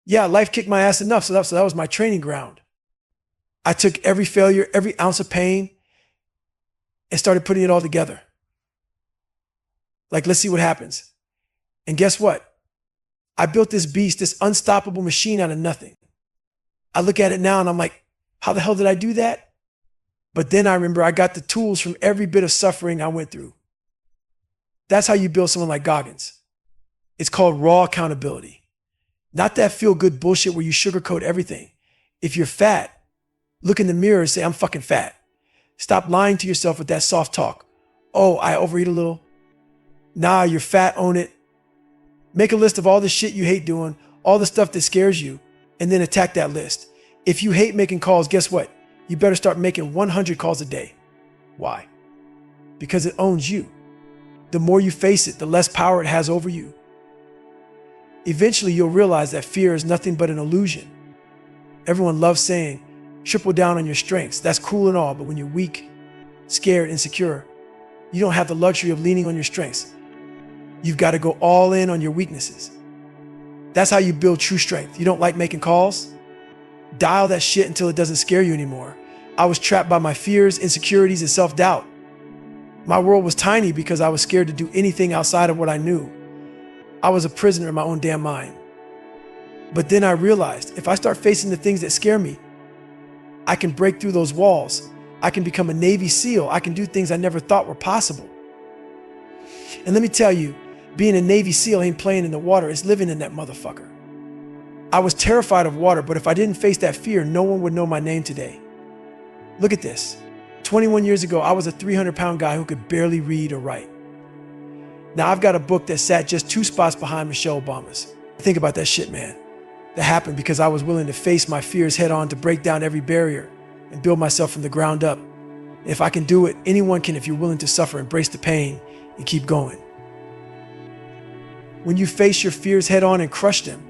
yeah, life kicked my ass enough. So that was my training ground. I took every failure, every ounce of pain, and started putting it all together. Like, let's see what happens. And guess what? I built this beast, this unstoppable machine out of nothing. I look at it now and I'm like, how the hell did I do that? But then I remember I got the tools from every bit of suffering I went through. That's how you build someone like Goggins. It's called raw accountability. Not that feel-good bullshit where you sugarcoat everything. If you're fat, look in the mirror and say, I'm fucking fat. Stop lying to yourself with that soft talk. Oh, I overeat a little. Nah, you're fat, own it. Make a list of all the shit you hate doing, all the stuff that scares you, and then attack that list. If you hate making calls, guess what? You better start making 100 calls a day. Why? because it owns you. The more you face it, the less power it has over you. Eventually, you'll realize that fear is nothing but an illusion. Everyone loves saying, triple down on your strengths. That's cool and all, but when you're weak, scared, insecure, you don't have the luxury of leaning on your strengths. You've got to go all in on your weaknesses. That's how you build true strength. You don't like making calls? Dial that shit until it doesn't scare you anymore. I was trapped by my fears, insecurities, and self-doubt. My world was tiny because I was scared to do anything outside of what I knew. I was a prisoner in my own damn mind. But then I realized if I start facing the things that scare me, I can break through those walls. I can become a Navy SEAL. I can do things I never thought were possible. And let me tell you, being a Navy SEAL ain't playing in the water, it's living in that motherfucker. I was terrified of water, but if I didn't face that fear, no one would know my name today. Look at this. 21 years ago, I was a 300-pound guy who could barely read or write. Now I've got a book that sat just 2 spots behind Michelle Obama's. Think about that shit, man. That happened because I was willing to face my fears head on, to break down every barrier and build myself from the ground up. If I can do it, anyone can if you're willing to suffer, embrace the pain, and keep going. When you face your fears head on and crush them,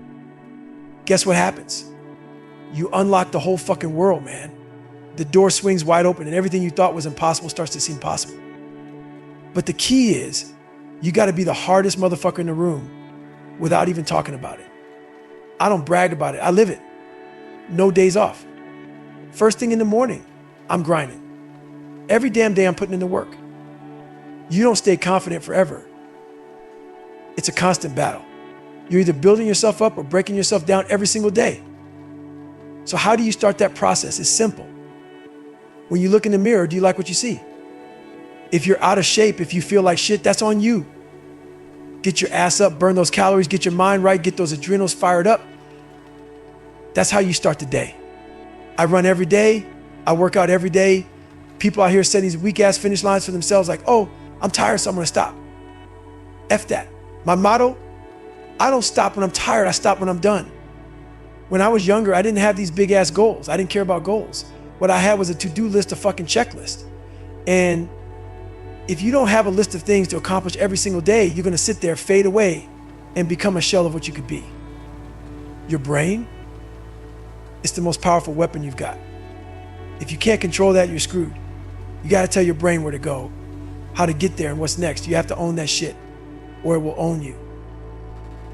guess what happens? You unlock the whole fucking world, man. The door swings wide open and everything you thought was impossible starts to seem possible. But the key is, you gotta be the hardest motherfucker in the room without even talking about it. I don't brag about it, I live it. No days off. First thing in the morning, I'm grinding. Every damn day I'm putting in the work. You don't stay confident forever. It's a constant battle. You're either building yourself up or breaking yourself down every single day. So how do you start that process? It's simple. When you look in the mirror, do you like what you see? If you're out of shape, if you feel like shit, that's on you. Get your ass up, burn those calories, get your mind right, get those adrenals fired up. That's how you start the day. I run every day. I work out every day. People out here set these weak ass finish lines for themselves like, oh, I'm tired, so I'm gonna stop. F that. My motto, I don't stop when I'm tired, I stop when I'm done. When I was younger, I didn't have these big ass goals. I didn't care about goals. What I had was a to-do list, a fucking checklist. And if you don't have a list of things to accomplish every single day, you're gonna sit there, fade away, and become a shell of what you could be. Your brain, it's the most powerful weapon you've got. If you can't control that, you're screwed. You gotta tell your brain where to go, how to get there, and what's next. You have to own that shit, or it will own you.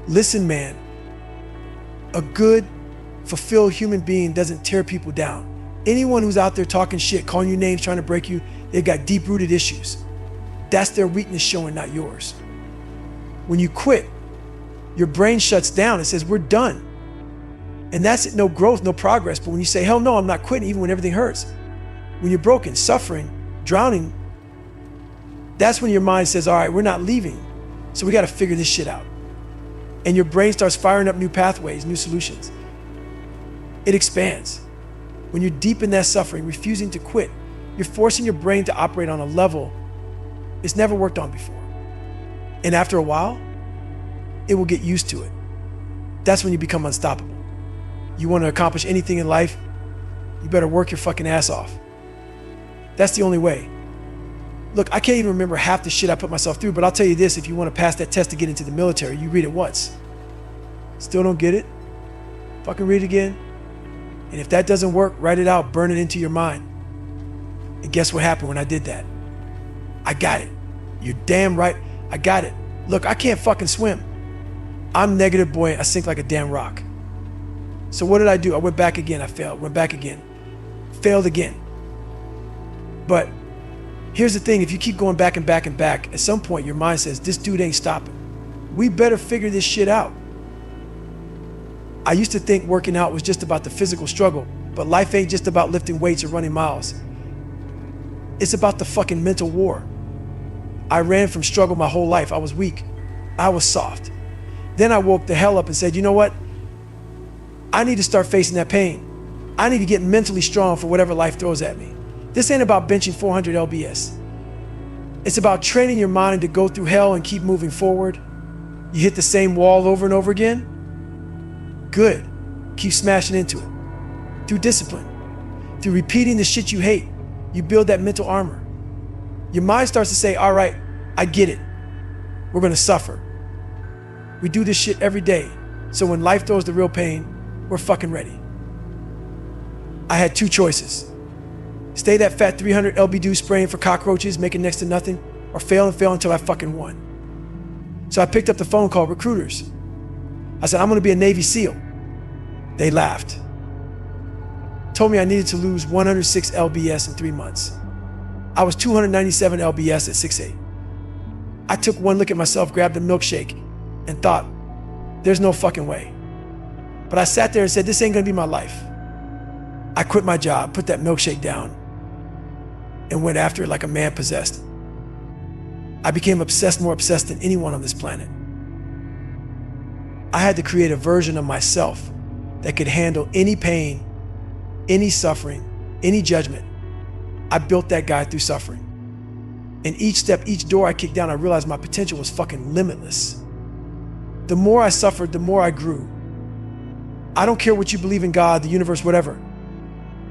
Listen, man, a good, fulfilled human being doesn't tear people down. Anyone who's out there talking shit, calling you names, trying to break you, they've got deep-rooted issues. That's their weakness showing, not yours. When you quit, your brain shuts down and says, we're done. And that's it, no growth, no progress. But when you say, hell no, I'm not quitting, even when everything hurts. When you're broken, suffering, drowning, that's when your mind says, all right, we're not leaving. So we got to figure this shit out. And your brain starts firing up new pathways, new solutions. It expands. When you're deep in that suffering, refusing to quit, you're forcing your brain to operate on a level it's never worked on before. And after a while, it will get used to it. That's when you become unstoppable. You want to accomplish anything in life, you better work your fucking ass off. That's the only way. Look, I can't even remember half the shit I put myself through, but I'll tell you this, if you want to pass that test to get into the military, you read it once. Still don't get it? Fucking read it again. And if that doesn't work, write it out, burn it into your mind. And guess what happened when I did that? I got it. You're damn right, I got it. Look, I can't fucking swim. I'm negative buoyant, I sink like a damn rock. So what did I do? I went back again, I failed, went back again, failed again. But here's the thing, if you keep going back and back and back, at some point your mind says, this dude ain't stopping. We better figure this shit out. I used to think working out was just about the physical struggle, but life ain't just about lifting weights or running miles. It's about the fucking mental war. I ran from struggle my whole life. I was weak. I was soft. Then I woke the hell up and said, you know what? I need to start facing that pain. I need to get mentally strong for whatever life throws at me. This ain't about benching 400 lbs. It's about training your mind to go through hell and keep moving forward. You hit the same wall over and over again? Good. Keep smashing into it. Through discipline. Through repeating the shit you hate, you build that mental armor. Your mind starts to say, all right, I get it. We're gonna suffer. We do this shit every day. So when life throws the real pain, we're fucking ready. I had two choices. Stay that fat 300 LB spraying for cockroaches, making next to nothing, or fail until I fucking won. So I picked up the phone, called recruiters. I said, I'm gonna be a Navy SEAL. They laughed. Told me I needed to lose 106 LBS in 3 months. I was 297 LBS at 6'8". I took one look at myself, grabbed a milkshake, and thought, there's no fucking way. But I sat there and said, this ain't gonna be my life. I quit my job, put that milkshake down, and went after it like a man possessed. I became obsessed, more obsessed than anyone on this planet. I had to create a version of myself that could handle any pain, any suffering, any judgment. I built that guy through suffering. And each step, each door I kicked down, I realized my potential was fucking limitless. The more I suffered, the more I grew. I don't care what you believe in, God, the universe, whatever.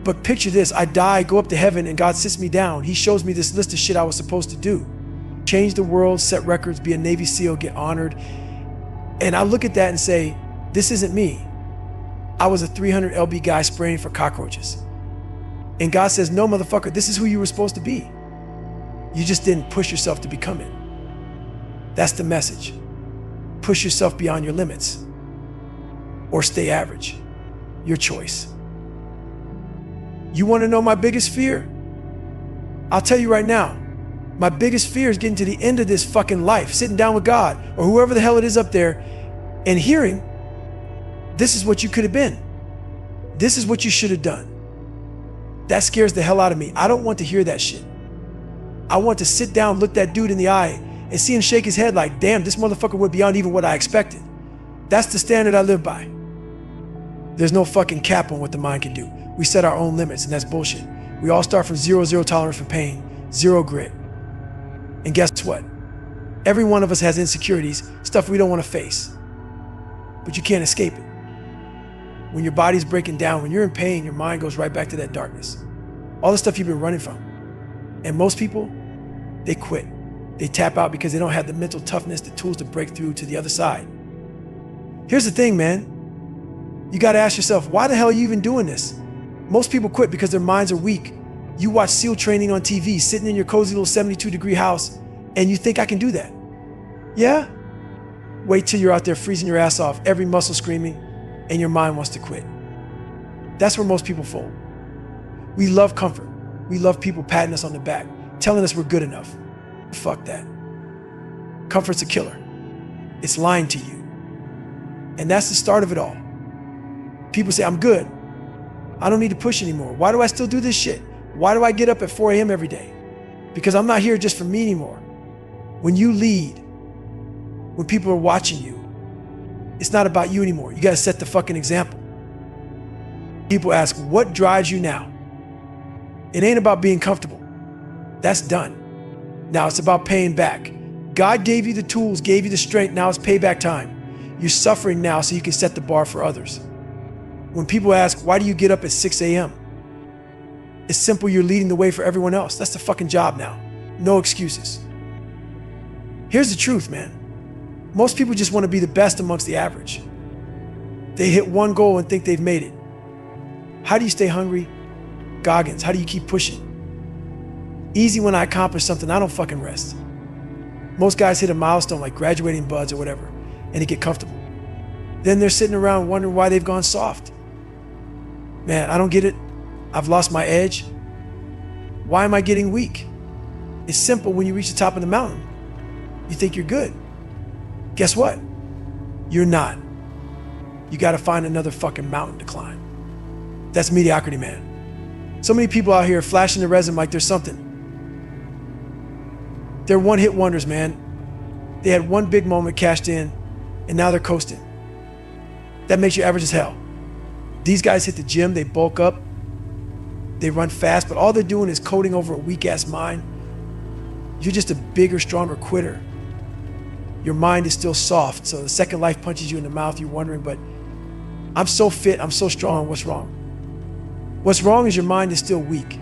But picture this, I die, go up to heaven, and God sits me down. He shows me this list of shit I was supposed to do. Change the world, set records, be a Navy SEAL, get honored. And I look at that and say, this isn't me. I was a 300 LB guy spraying for cockroaches. And God says, no, motherfucker, this is who you were supposed to be. You just didn't push yourself to become it. That's the message. Push yourself beyond your limits. Or stay average. Your choice. You want to know my biggest fear? I'll tell you right now. My biggest fear is getting to the end of this fucking life, sitting down with God or whoever the hell it is up there and hearing, this is what you could have been. This is what you should have done. That scares the hell out of me. I don't want to hear that shit. I want to sit down, look that dude in the eye and see him shake his head like, damn, this motherfucker went beyond even what I expected. That's the standard I live by. There's no fucking cap on what the mind can do. We set our own limits, and that's bullshit. We all start from zero tolerance for pain, zero grit. And guess what? Every one of us has insecurities, stuff we don't want to face. But you can't escape it. When your body's breaking down, when you're in pain, your mind goes right back to that darkness. All the stuff you've been running from. And most people, they quit. They tap out because they don't have the mental toughness, the tools to break through to the other side. Here's the thing, man. You got to ask yourself, why the hell are you even doing this? Most people quit because their minds are weak. You watch SEAL training on TV, sitting in your cozy little 72-degree house, and you think I can do that. Yeah? Wait till you're out there freezing your ass off, every muscle screaming, and your mind wants to quit. That's where most people fold. We love comfort. We love people patting us on the back, telling us we're good enough. Fuck that. Comfort's a killer. It's lying to you. And that's the start of it all. People say, I'm good. I don't need to push anymore. Why do I still do this shit? Why do I get up at 4 a.m. every day? Because I'm not here just for me anymore. When you lead, when people are watching you, it's not about you anymore. You got to set the fucking example. People ask, what drives you now? It ain't about being comfortable. That's done. Now it's about paying back. God gave you the tools, gave you the strength. Now it's payback time. You're suffering now so you can set the bar for others. When people ask, why do you get up at 6 a.m.? It's simple, you're leading the way for everyone else. That's the fucking job now. No excuses. Here's the truth, man. Most people just want to be the best amongst the average. They hit one goal and think they've made it. How do you stay hungry? Goggins, how do you keep pushing? Easy when I accomplish something, I don't fucking rest. Most guys hit a milestone like graduating buds or whatever, and they get comfortable. Then they're sitting around wondering why they've gone soft. Man, I don't get it. I've lost my edge. Why am I getting weak? It's simple. When you reach the top of the mountain, you think you're good. Guess what? You're not. You got to find another fucking mountain to climb. That's mediocrity, man. So many people out here flashing their resume like there's something. They're one-hit wonders, man. They had one big moment, cashed in, and now they're coasting. That makes you average as hell. These guys hit the gym, they bulk up, they run fast, but all they're doing is coding over a weak-ass mind. You're just a bigger, stronger quitter. Your mind is still soft, so the second life punches you in the mouth, you're wondering, but I'm so fit, I'm so strong, what's wrong? What's wrong is your mind is still weak.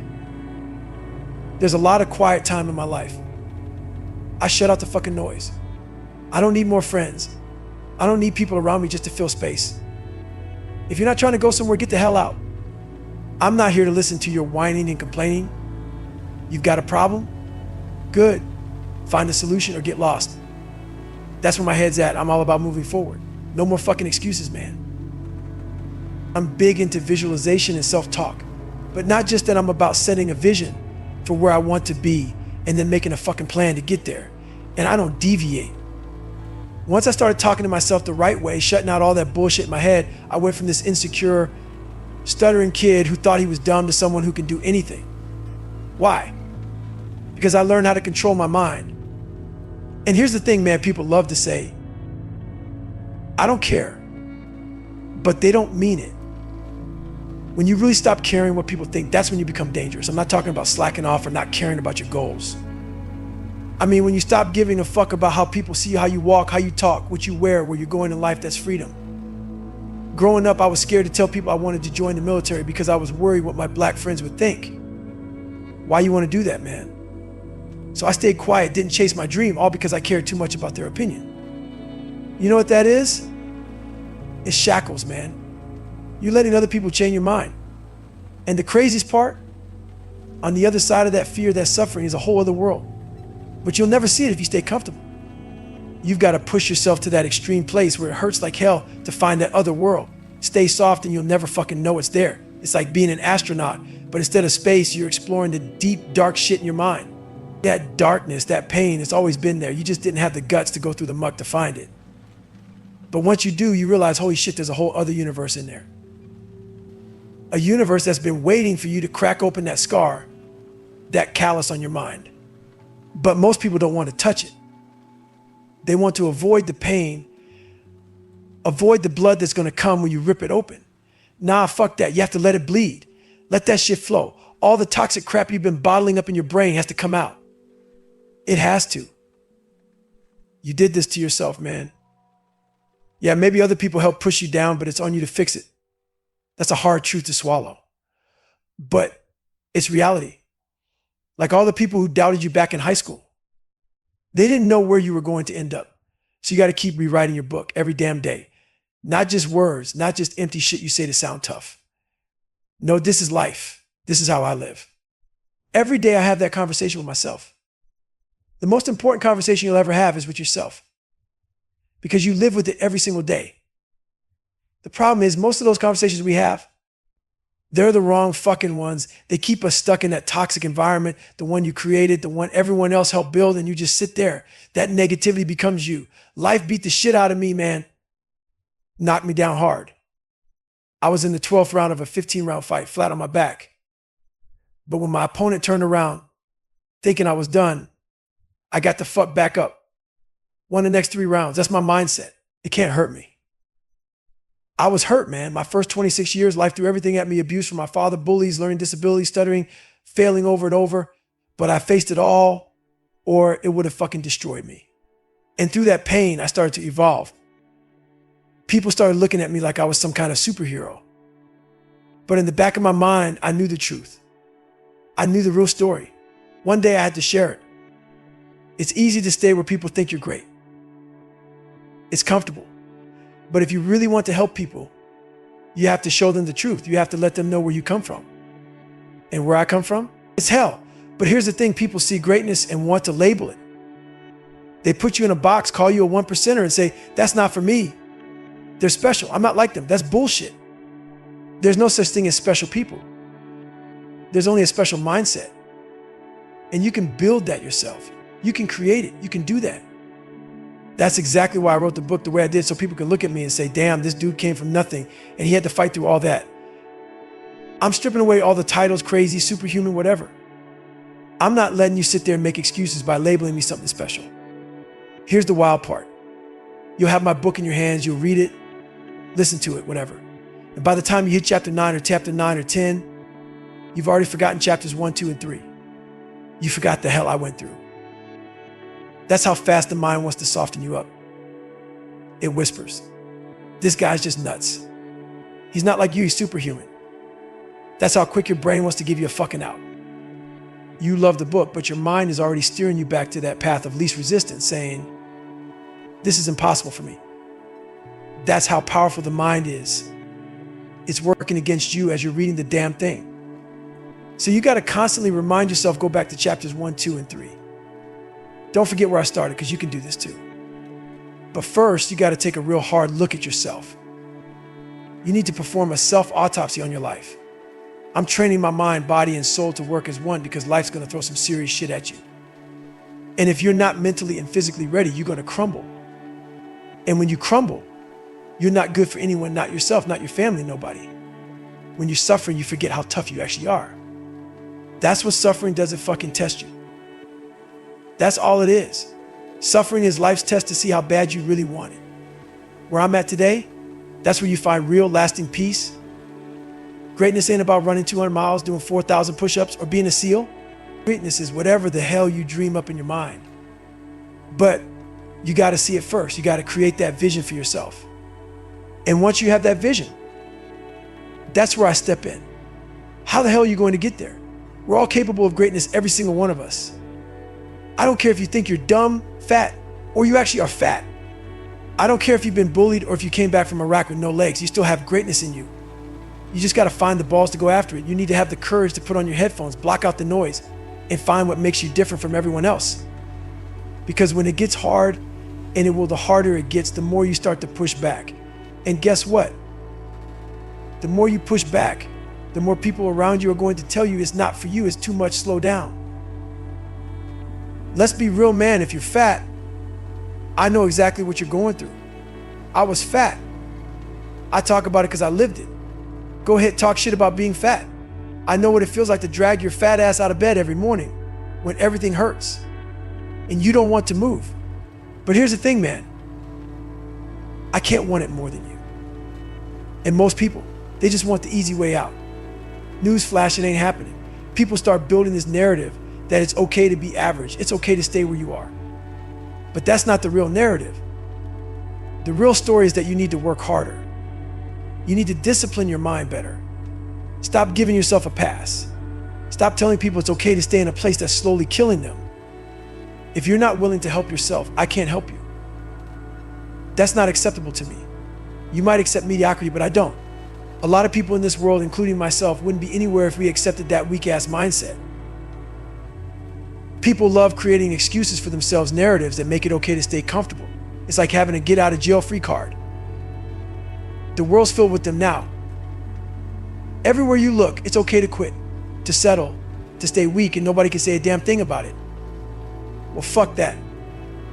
There's a lot of quiet time in my life. I shut out the fucking noise. I don't need more friends. I don't need people around me just to fill space. If you're not trying to go somewhere, get the hell out. I'm not here to listen to your whining and complaining. You've got a problem? Good. Find a solution or get lost. That's where my head's at. I'm all about moving forward. No more fucking excuses, man. I'm big into visualization and self-talk, but not just that. I'm about setting a vision for where I want to be and then making a fucking plan to get there. And I don't deviate. Once I started talking to myself the right way, shutting out all that bullshit in my head, I went from this insecure, stuttering kid who thought he was dumb to someone who can do anything. Why? Because I learned how to control my mind. And here's the thing, man, people love to say, I don't care, but they don't mean it. When you really stop caring what people think, that's when you become dangerous. I'm not talking about slacking off or not caring about your goals. I mean, when you stop giving a fuck about how people see you, how you walk, how you talk, what you wear, where you're going in life, that's freedom. Growing up, I was scared to tell people I wanted to join the military because I was worried what my black friends would think. Why you want to do that, man? So I stayed quiet, didn't chase my dream, all because I cared too much about their opinion. You know what that is? It's shackles, man. You're letting other people change your mind. And the craziest part, on the other side of that fear, that suffering, is a whole other world. But you'll never see it if you stay comfortable. You've got to push yourself to that extreme place where it hurts like hell to find that other world. Stay soft and you'll never fucking know it's there. It's like being an astronaut, but instead of space, you're exploring the deep, dark shit in your mind. That darkness, that pain, it's always been there. You just didn't have the guts to go through the muck to find it. But once you do, you realize, holy shit, there's a whole other universe in there. A universe that's been waiting for you to crack open that scar, that callus on your mind. But most people don't want to touch it. They want to avoid the pain, avoid the blood that's going to come when you rip it open. Nah, fuck that. You have to let it bleed. Let that shit flow. All the toxic crap you've been bottling up in your brain has to come out. It has to. You did this to yourself, man. Yeah, maybe other people help push you down, but it's on you to fix it. That's a hard truth to swallow. But it's reality. Like all the people who doubted you back in high school. They didn't know where you were going to end up. So you got to keep rewriting your book every damn day. Not just words, not just empty shit you say to sound tough. No, this is life. This is how I live. Every day I have that conversation with myself. The most important conversation you'll ever have is with yourself, because you live with it every single day. The problem is most of those conversations we have, they're the wrong fucking ones. They keep us stuck in that toxic environment, the one you created, the one everyone else helped build, and you just sit there. That negativity becomes you. Life beat the shit out of me, man. Knocked me down hard. I was in the 12th round of a 15-round fight, flat on my back. But when my opponent turned around, thinking I was done, I got the fuck back up. Won the next 3 rounds. That's my mindset. It can't hurt me. I was hurt, man. My first 26 years, life threw everything at me. Abuse from my father, bullies, learning disabilities, stuttering, failing over and over. But I faced it all, or it would have fucking destroyed me. And through that pain, I started to evolve. People started looking at me like I was some kind of superhero. But in the back of my mind, I knew the truth. I knew the real story. One day I had to share it. It's easy to stay where people think you're great. It's comfortable. But if you really want to help people, you have to show them the truth. You have to let them know where you come from. And where I come from, it's hell. But here's the thing, people see greatness and want to label it. They put you in a box, call you a 1%er and say, that's not for me. They're special. I'm not like them. That's bullshit. There's no such thing as special people. There's only a special mindset. And you can build that yourself. You can create it. You can do that. That's exactly why I wrote the book the way I did, so people can look at me and say, damn, this dude came from nothing and he had to fight through all that. I'm stripping away all the titles, crazy, superhuman, whatever. I'm not letting you sit there and make excuses by labeling me something special. Here's the wild part. You'll have my book in your hands, you'll read it, listen to it, whatever. And by the time you hit chapter 9 or 10, you've already forgotten chapters 1, 2, and 3. You forgot the hell I went through. That's how fast the mind wants to soften you up. It whispers, this guy's just nuts. He's not like you, he's superhuman. That's how quick your brain wants to give you a fucking out. You love the book, but your mind is already steering you back to that path of least resistance, saying, this is impossible for me. That's how powerful the mind is. It's working against you as you're reading the damn thing. So you got to constantly remind yourself, go back to chapters 1, 2, and 3. Don't forget where I started, because you can do this too. But first, you got to take a real hard look at yourself. You need to perform a self-autopsy on your life. I'm training my mind, body, and soul to work as one because life's going to throw some serious shit at you. And if you're not mentally and physically ready, you're going to crumble. And when you crumble, you're not good for anyone, not yourself, not your family, nobody. When you're suffering, you forget how tough you actually are. That's what suffering does, it fucking test you. That's all it is. Suffering is life's test to see how bad you really want it. Where I'm at today, that's where you find real lasting peace. Greatness ain't about running 200 miles, doing 4,000 push-ups, or being a SEAL. Greatness is whatever the hell you dream up in your mind. But you got to see it first. You got to create that vision for yourself. And once you have that vision, that's where I step in. How the hell are you going to get there? We're all capable of greatness, every single one of us. I don't care if you think you're dumb, fat, or you actually are fat. I don't care if you've been bullied or if you came back from Iraq with no legs. You still have greatness in you. You just got to find the balls to go after it. You need to have the courage to put on your headphones, block out the noise, and find what makes you different from everyone else. Because when it gets hard, and the harder it gets, the more you start to push back. And guess what? The more you push back, the more people around you are going to tell you it's not for you, it's too much, slow down. Let's be real, man. If you're fat, I know exactly what you're going through. I was fat. I talk about it because I lived it. Go ahead, talk shit about being fat. I know what it feels like to drag your fat ass out of bed every morning when everything hurts and you don't want to move. But here's the thing, man. I can't want it more than you. And most people, they just want the easy way out. Newsflash, it ain't happening. People start building this narrative that it's okay to be average. It's okay to stay where you are. But that's not the real narrative. The real story is that you need to work harder. You need to discipline your mind better. Stop giving yourself a pass. Stop telling people it's okay to stay in a place that's slowly killing them. If you're not willing to help yourself, I can't help you. That's not acceptable to me. You might accept mediocrity, but I don't. A lot of people in this world, including myself, wouldn't be anywhere if we accepted that weak-ass mindset. People love creating excuses for themselves, narratives that make it okay to stay comfortable. It's like having a get-out-of-jail-free card. The world's filled with them now. Everywhere you look, it's okay to quit, to settle, to stay weak, and nobody can say a damn thing about it. Well, fuck that.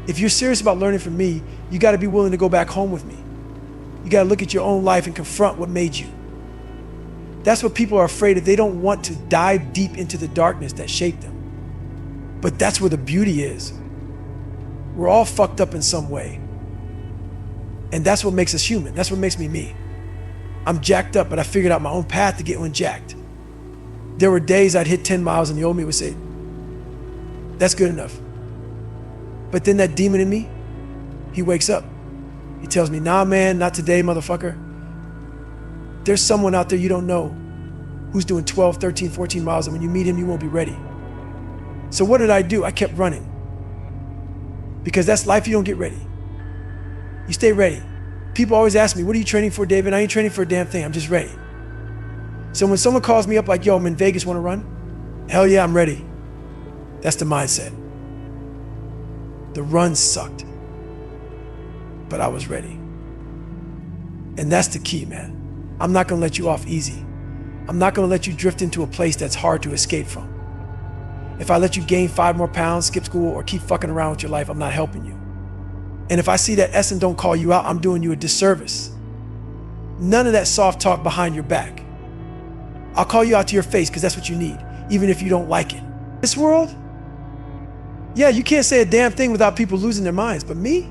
If you're serious about learning from me, you got to be willing to go back home with me. You got to look at your own life and confront what made you. That's what people are afraid of. They don't want to dive deep into the darkness that shaped them. But that's where the beauty is. We're all fucked up in some way. And that's what makes us human. That's what makes me me. I'm jacked up, but I figured out my own path to get unjacked. There were days I'd hit 10 miles and the old me would say, that's good enough. But then that demon in me, he wakes up. He tells me, nah, man, not today, motherfucker. There's someone out there you don't know who's doing 12, 13, 14 miles, and when you meet him, you won't be ready. So what did I do? I kept running. Because that's life, you don't get ready. You stay ready. People always ask me, what are you training for, David? I ain't training for a damn thing, I'm just ready. So when someone calls me up like, yo, I'm in Vegas, wanna run? Hell yeah, I'm ready. That's the mindset. The run sucked, but I was ready. And that's the key, man. I'm not gonna let you off easy. I'm not gonna let you drift into a place that's hard to escape from. If I let you gain 5 more pounds, skip school, or keep fucking around with your life, I'm not helping you. And if I see that S and don't call you out, I'm doing you a disservice. None of that soft talk behind your back. I'll call you out to your face because that's what you need, even if you don't like it. This world, yeah, you can't say a damn thing without people losing their minds. But me,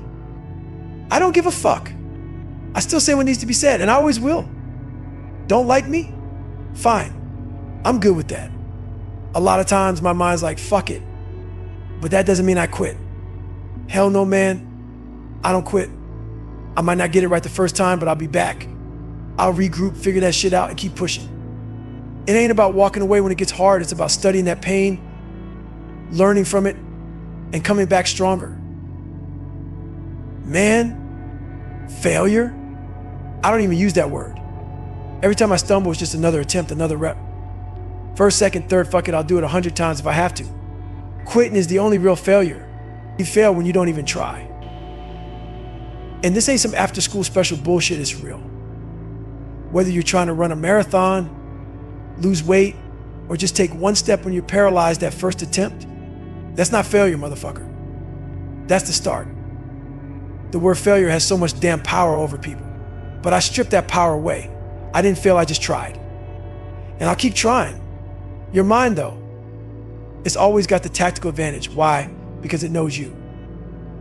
I don't give a fuck. I still say what needs to be said, and I always will. Don't like me? Fine. I'm good with that. A lot of times my mind's like, fuck it. But that doesn't mean I quit. Hell no, man. I don't quit. I might not get it right the first time, but I'll be back. I'll regroup, figure that shit out, and keep pushing. It ain't about walking away when it gets hard. It's about studying that pain learning from it, and coming back stronger. Man, failure? I don't even use that word. Every time I stumble, it's just another attempt, another rep. First, second, third, fuck it, I'll do it 100 times if I have to. Quitting is the only real failure. You fail when you don't even try. And this ain't some after school special bullshit, it's real. Whether you're trying to run a marathon, lose weight, or just take one step when you're paralyzed at first attempt, that's not failure, motherfucker. That's the start. The word failure has so much damn power over people. But I stripped that power away. I didn't fail, I just tried. And I'll keep trying. Your mind, though, it's always got the tactical advantage. Why? Because it knows you.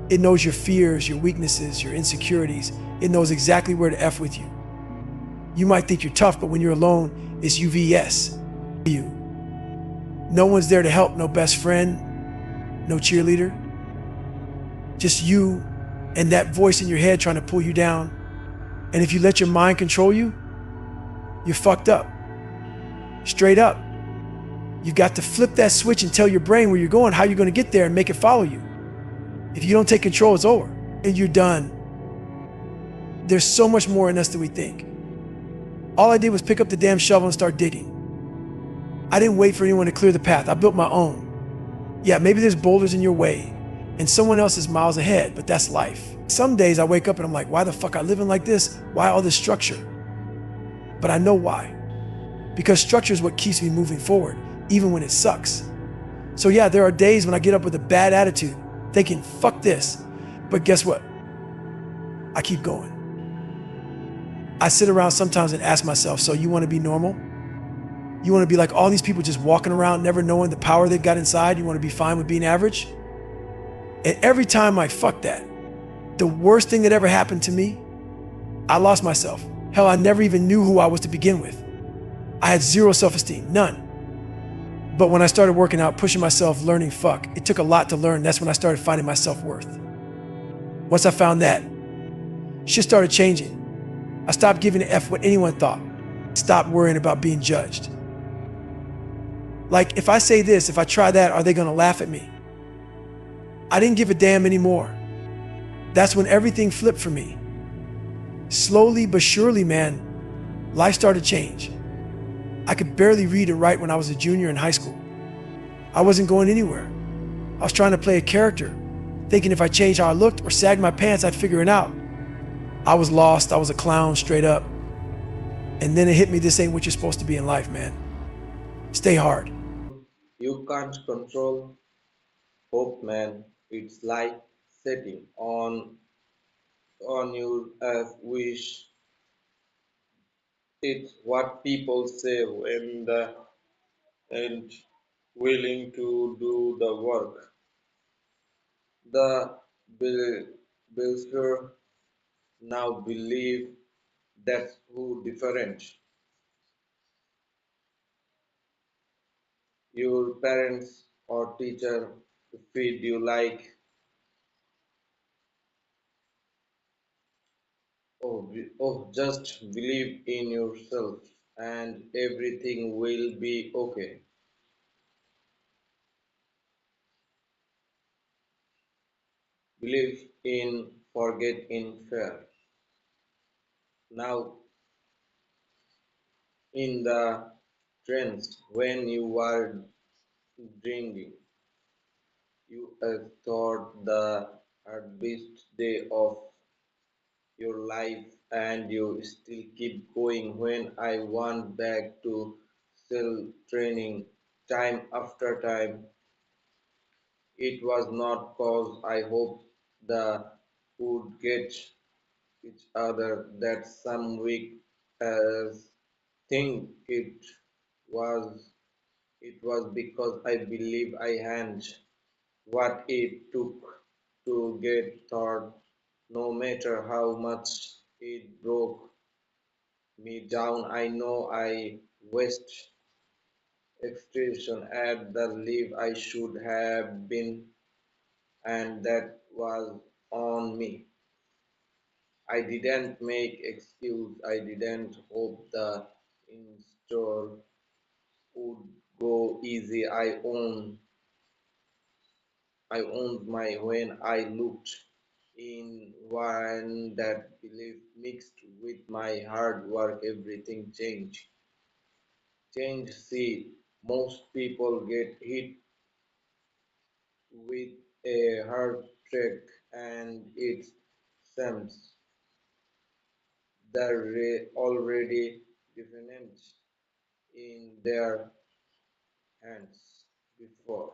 It knows your fears, your weaknesses, your insecurities. It knows exactly where to F with you. You might think you're tough, but when you're alone, it's UVS. You. No one's there to help, no best friend, no cheerleader. Just you and that voice in your head trying to pull you down. And if you let your mind control you, you're fucked up. Straight up. You've got to flip that switch and tell your brain where you're going, how you're going to get there, and make it follow you. If you don't take control, it's over and you're done. There's so much more in us than we think. All I did was pick up the damn shovel and start digging. I didn't wait for anyone to clear the path. I built my own. Yeah, maybe there's boulders in your way and someone else is miles ahead, but that's life. Some days I wake up and I'm like, why the fuck I living like this? Why all this structure? But I know why. Because structure is what keeps me moving forward, even when it sucks. So yeah, there are days when I get up with a bad attitude, thinking, fuck this. But guess what? I keep going. I sit around sometimes and ask myself, so you want to be normal? You want to be like all these people just walking around, never knowing the power they've got inside? You want to be fine with being average? And every time I fuck that, the worst thing that ever happened to me, I lost myself. Hell, I never even knew who I was to begin with. I had zero self-esteem, none. But when I started working out, pushing myself, learning fuck, it took a lot to learn. That's when I started finding my self-worth. Once I found that, shit started changing. I stopped giving a F what anyone thought. Stopped worrying about being judged. Like, if I say this, if I try that, are they gonna laugh at me? I didn't give a damn anymore. That's when everything flipped for me. Slowly but surely, man, life started to change. I could barely read or write when I was a junior in high school. I wasn't going anywhere. I was trying to play a character, thinking if I changed how I looked or sagged my pants, I'd figure it out. I was lost. I was a clown, straight up. And then it hit me, this ain't what you're supposed to be in life, man. Stay hard. You can't control hope, man. It's like setting on your wish. It's what people say when the and willing to do the work. The Belser now believe that's who different. Your parents or teacher feed you like, just believe in yourself and everything will be okay. Believe in forget in fear. Now in the trends when you were drinking, you thought the best day of your life and you still keep going. When I went back to self training time after time, it was not cause I hoped the would get each other that some week as think was it was because I believe I had what it took to get thought, no matter how much it broke me down. I know I waste expression at the leave I should have been, and that was on me. I didn't make excuse. I didn't hope the install would go easy. I own. I owned my when I looked in one that belief mixed with my hard work, everything changed. Change, see, most people get hit with a hard track and it seems they're already defined in their hands before.